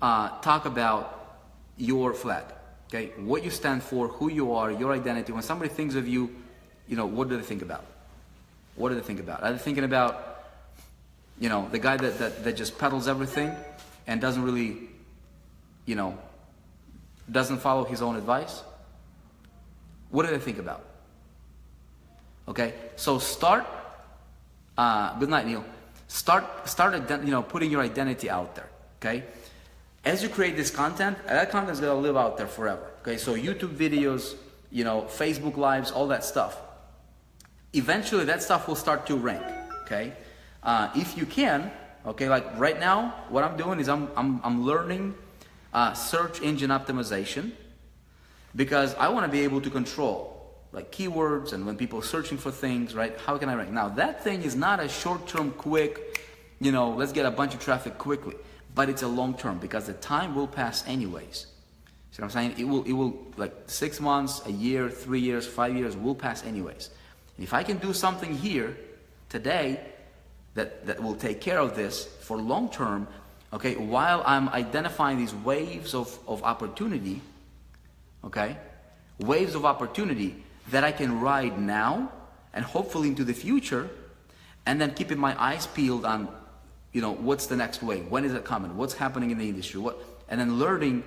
talk about your flag. Okay, what you stand for, who you are, your identity. When somebody thinks of you, you know, what do they think about? What do they think about? Are they thinking about, you know, the guy that just peddles everything and doesn't really, you know, doesn't follow his own advice? What do they think about? Okay, so start, good night, Neil. Start, you know, putting your identity out there, okay? As you create this content, that content is going to live out there forever. Okay, so YouTube videos, you know, Facebook Lives, all that stuff. Eventually, that stuff will start to rank. Okay, if you can. Okay, like right now, what I'm doing is I'm learning search engine optimization because I want to be able to control like keywords and when people are searching for things. Right? How can I rank? Now that thing is not a short-term, quick. You know, let's get a bunch of traffic quickly. But it's a long term because the time will pass anyways. See what I'm saying? It will like 6 months, a year, 3 years, 5 years will pass anyways. And if I can do something here today that will take care of this for long term, okay, while I'm identifying these waves of opportunity, okay, waves of opportunity that I can ride now and hopefully into the future, and then keeping my eyes peeled on, you know, what's the next wave? When is it coming? What's happening in the industry? And then learning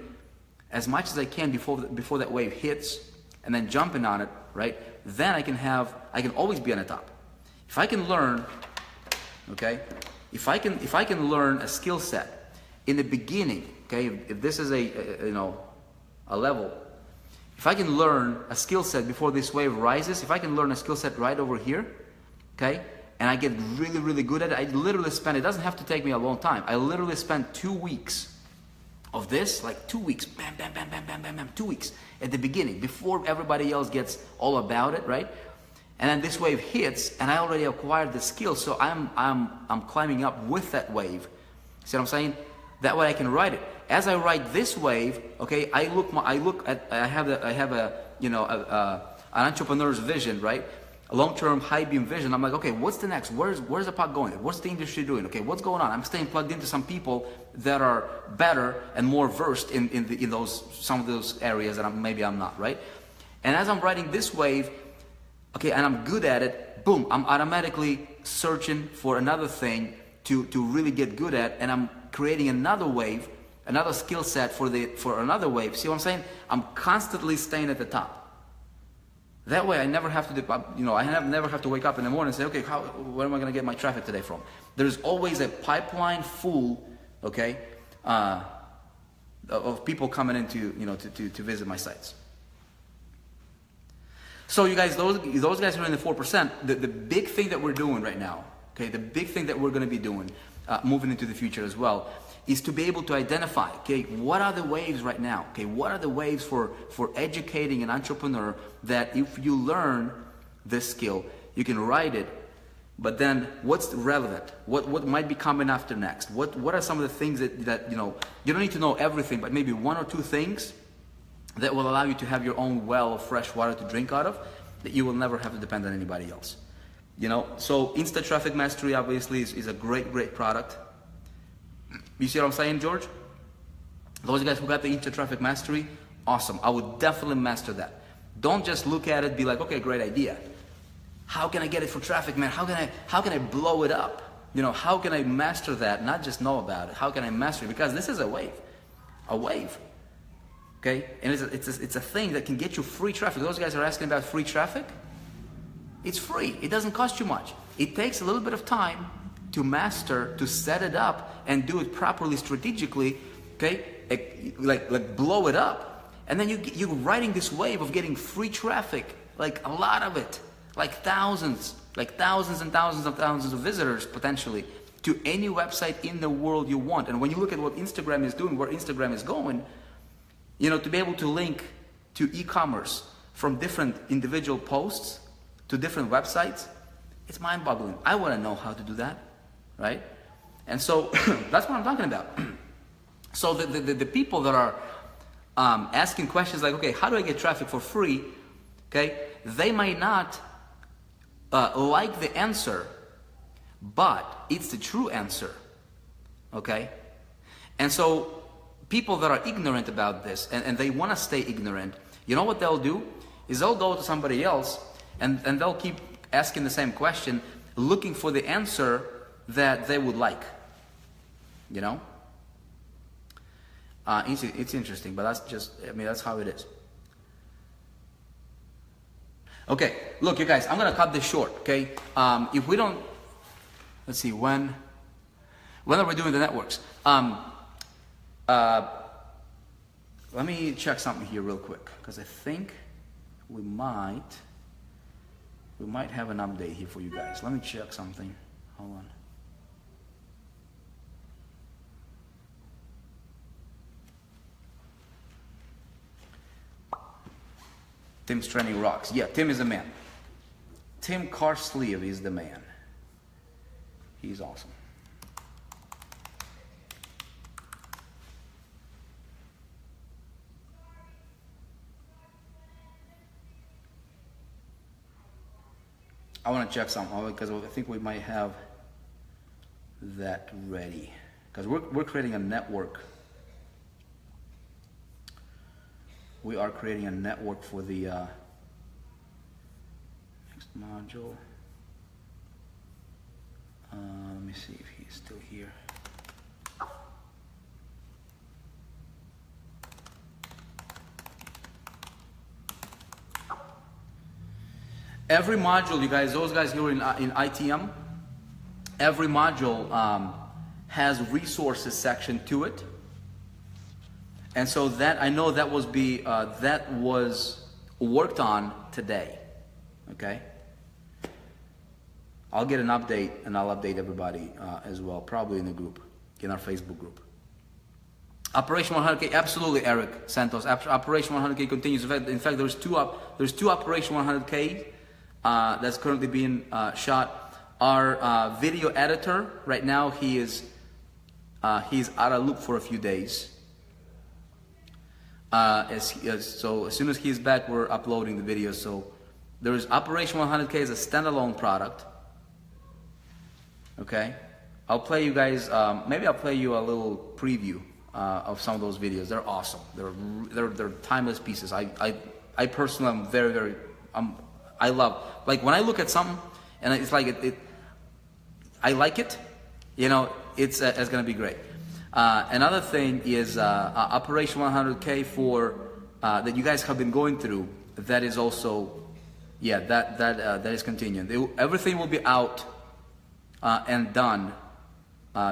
as much as I can before that wave hits, and then jumping on it, right? Then I can always be on the top. If I can learn, okay, if I can learn a skill set in the beginning, okay, if this is a level, if I can learn a skill set before this wave rises, if I can learn a skill set right over here, okay, and I get really, really good at it, I literally spend, it doesn't have to take me a long time. I literally spent 2 weeks of this, like 2 weeks, bam, bam, bam, bam, bam, bam, bam, 2 weeks at the beginning, before everybody else gets all about it, right? And then this wave hits, and I already acquired the skill, so I'm climbing up with that wave. See what I'm saying? That way I can ride it. As I ride this wave, okay, I have an entrepreneur's vision, right? A long-term high beam vision. I'm like, okay, what's the next? Where's the puck going? What's the industry doing? Okay, what's going on? I'm staying plugged into some people that are better and more versed in some of those areas that maybe I'm not, right? And as I'm riding this wave, okay, and I'm good at it, boom, I'm automatically searching for another thing to really get good at, and I'm creating another wave, another skill set for another wave. See what I'm saying? I'm constantly staying at the top. That way I never have to, I never have to wake up in the morning and say, okay, where am I going to get my traffic today from? There's always a pipeline full, okay, of people coming in to visit my sites. So you guys, those guys who are in the 4%, the big thing that we're doing right now, okay, the big thing that we're going to be doing, moving into the future as well, is to be able to identify, okay, what are the waves right now? Okay, what are the waves for educating an entrepreneur that if you learn this skill, you can ride it, but then what's relevant? What might be coming after next? What are some of the things that you don't need to know everything, but maybe 1 or 2 things that will allow you to have your own well of fresh water to drink out of, that you will never have to depend on anybody else. So Insta Traffic Mastery obviously is a great product. You see what I'm saying, George? Those guys who got the Insta Traffic Mastery, awesome. I would definitely master that. Don't just look at it, be like, okay, great idea. How can I get it for traffic, man? How can I blow it up? How can I master that? Not just know about it. How can I master it? Because this is a wave. Okay, and it's a thing that can get you free traffic. Those guys are asking about free traffic. It's free. It doesn't cost you much. It takes a little bit of time to master, to set it up and do it properly, strategically. Okay, like blow it up, and then you're riding this wave of getting free traffic, like a lot of it, like thousands and thousands of visitors potentially to any website in the world you want. And when you look at what Instagram is doing, where Instagram is going, to be able to link to e-commerce from different individual posts to different websites, it's mind-boggling. I want to know how to do that, right? And so that's what I'm talking about. So the people that are asking questions like, okay, how do I get traffic for free? Okay, they might not like the answer, but it's the true answer. Okay, and so people that are ignorant about this and they want to stay ignorant, you know what they'll do is they'll go to somebody else and they'll keep asking the same question, looking for the answer that they would like. It's interesting, but that's how it is. Okay, look, you guys, I'm gonna cut this short. Okay, if we don't, let's see, when are we doing the networks? Let me check something here real quick, because I think we might have an update here for you guys. Let me check something. Hold on. Tim's training rocks. Yeah, Tim is the man. Tim Carsleeve is the man. He's awesome. I want to check something because I think we might have that ready. Because we're creating a network. We are creating a network for the next module. Let me see if he's still here. Every module, you guys, those guys here in ITM, every module has resources section to it. And so that, I know that was worked on today. Okay? I'll get an update and I'll update everybody as well, probably in the group, in our Facebook group. Operation 100K, absolutely, Eric Santos. Operation 100K continues. In fact, there's two Operation 100K that's currently being shot. Our video editor right now, he's out of loop for a few days. So as soon as he's back, we're uploading the videos. So there is Operation 100K as a standalone product. Okay, I'll play you guys. Maybe I'll play you a little preview of some of those videos. They're awesome. They're timeless pieces. I personally am very I love, like, when I look at something and it's like I like it. You know, it's gonna be great. Another thing is Operation 100K for that you guys have been going through. That is also, yeah, that is continuing. Everything will be out and done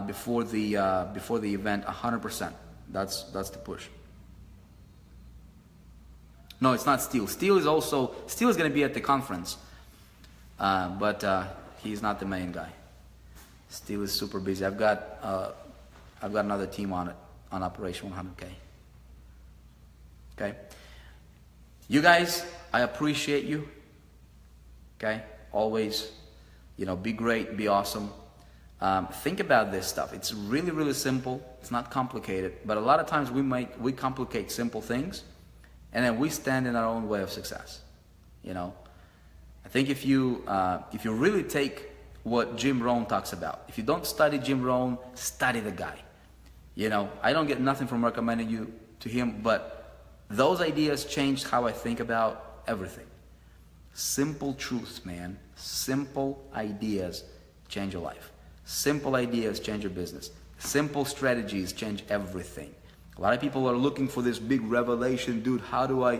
before the event, 100%. That's the push. No, it's not Steel. Steel is going to be at the conference, but he's not the main guy. Steel is super busy. I've got another team on it, on Operation 100K. Okay, you guys, I appreciate you. Okay, always, you know, be great, be awesome. Think about this stuff. It's really simple. It's not complicated, but a lot of times we complicate simple things, and then we stand in our own way of success. You know, I think if you really take what Jim Rohn talks about, if you don't study Jim Rohn, study the guy. You know, I don't get nothing from recommending you to him, but those ideas changed how I think about everything. Simple truths, man. Simple ideas change your life. Simple ideas change your business. Simple strategies change everything. A lot of people are looking for this big revelation, dude. How do I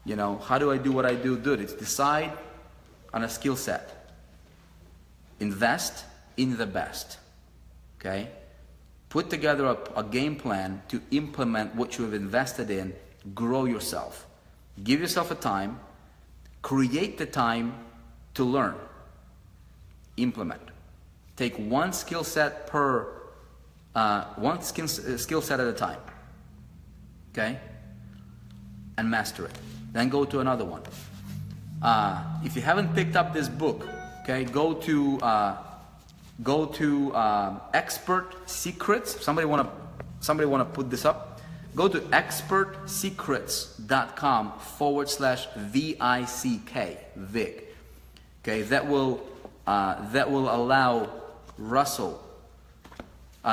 do what I do? Dude, it's decide on a skill set. Invest in the best. Okay? Put together a game plan to implement what you have invested in. Grow yourself. Give yourself a time. Create the time to learn. Implement. Take one skill set skill set at a time. Okay? And master it. Then go to another one. If you haven't picked up this book, okay, go to Expert Secrets. Somebody wanna put this up. Go to expertsecrets.com/VICK, Vick. Okay, that will allow Russell.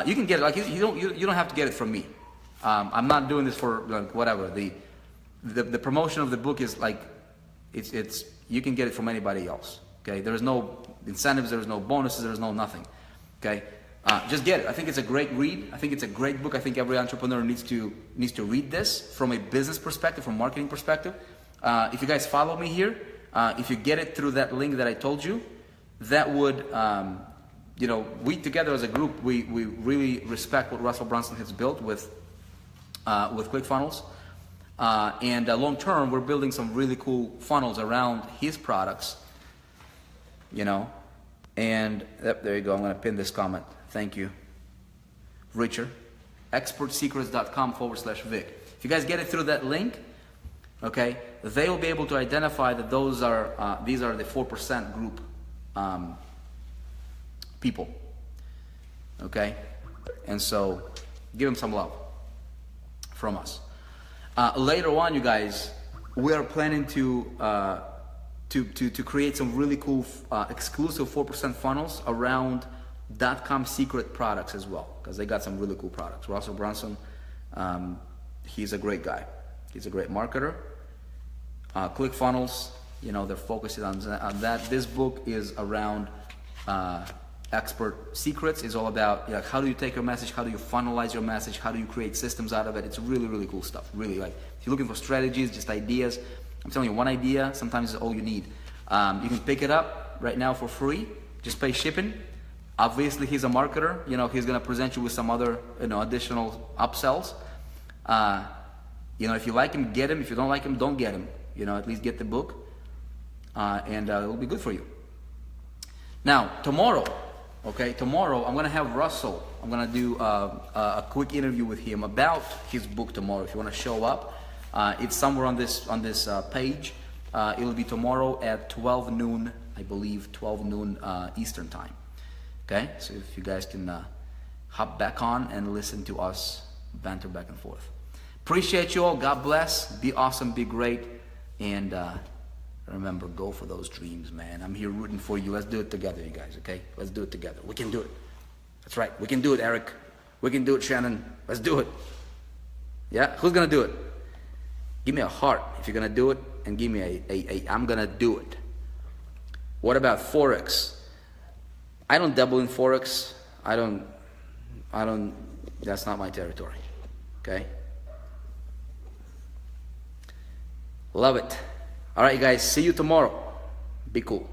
You can get it. Like you don't have to get it from me. I'm not doing this for like, whatever. The promotion of the book is like it's you can get it from anybody else. Okay, there is no incentives, there is no bonuses, there is no nothing. Okay, just get it. I think it's a great read. I think it's a great book. I think every entrepreneur needs to read this from a business perspective, from a marketing perspective. If you guys follow me here, if you get it through that link that I told you, that would, we together as a group, we really respect what Russell Brunson has built with ClickFunnels. And long term, we're building some really cool funnels around his products, you know. And there you go. I'm going to pin this comment. Thank you, Richard. Expertsecrets.com/Vick. If you guys get it through that link, okay, they will be able to identify that these are the 4% group people. Okay, and so give them some love from us. Later on, you guys, we are planning to create some really cool exclusive 4% funnels around .com secret products as well, because they got some really cool products. Russell Brunson, he's a great guy. He's a great marketer. ClickFunnels, you know, they're focusing on that. This book is around Expert Secrets. Is all about how do you take your message, how do you funnelize your message, how do you create systems out of it. It's really cool stuff. Really, like if you're looking for strategies, just ideas, I'm telling you, one idea sometimes is all you need. You can pick it up right now for free. Just pay shipping. Obviously, he's a marketer. You know, he's gonna present you with some other, you know, additional upsells. You know, if you like him, get him. If you don't like him, don't get him. You know, at least get the book, and it'll be good for you. Now, tomorrow, okay, tomorrow I'm gonna have Russell. I'm gonna do a quick interview with him about his book tomorrow. If you wanna show up, it's somewhere on this page. It'll be tomorrow at 12 noon, I believe, 12 noon Eastern time. Okay, so if you guys can hop back on and listen to us banter back and forth. Appreciate you all. God bless. Be awesome. Be great. And remember, go for those dreams, man. I'm here rooting for you. Let's do it together, you guys, okay? Let's do it together. We can do it. That's right. We can do it, Eric. We can do it, Shannon. Let's do it. Yeah? Who's going to do it? Give me a heart if you're going to do it, and give me a I'm going to do it. What about Forex? I don't dabble in Forex. I don't, that's not my territory. Okay? Love it. All right, you guys. See you tomorrow. Be cool.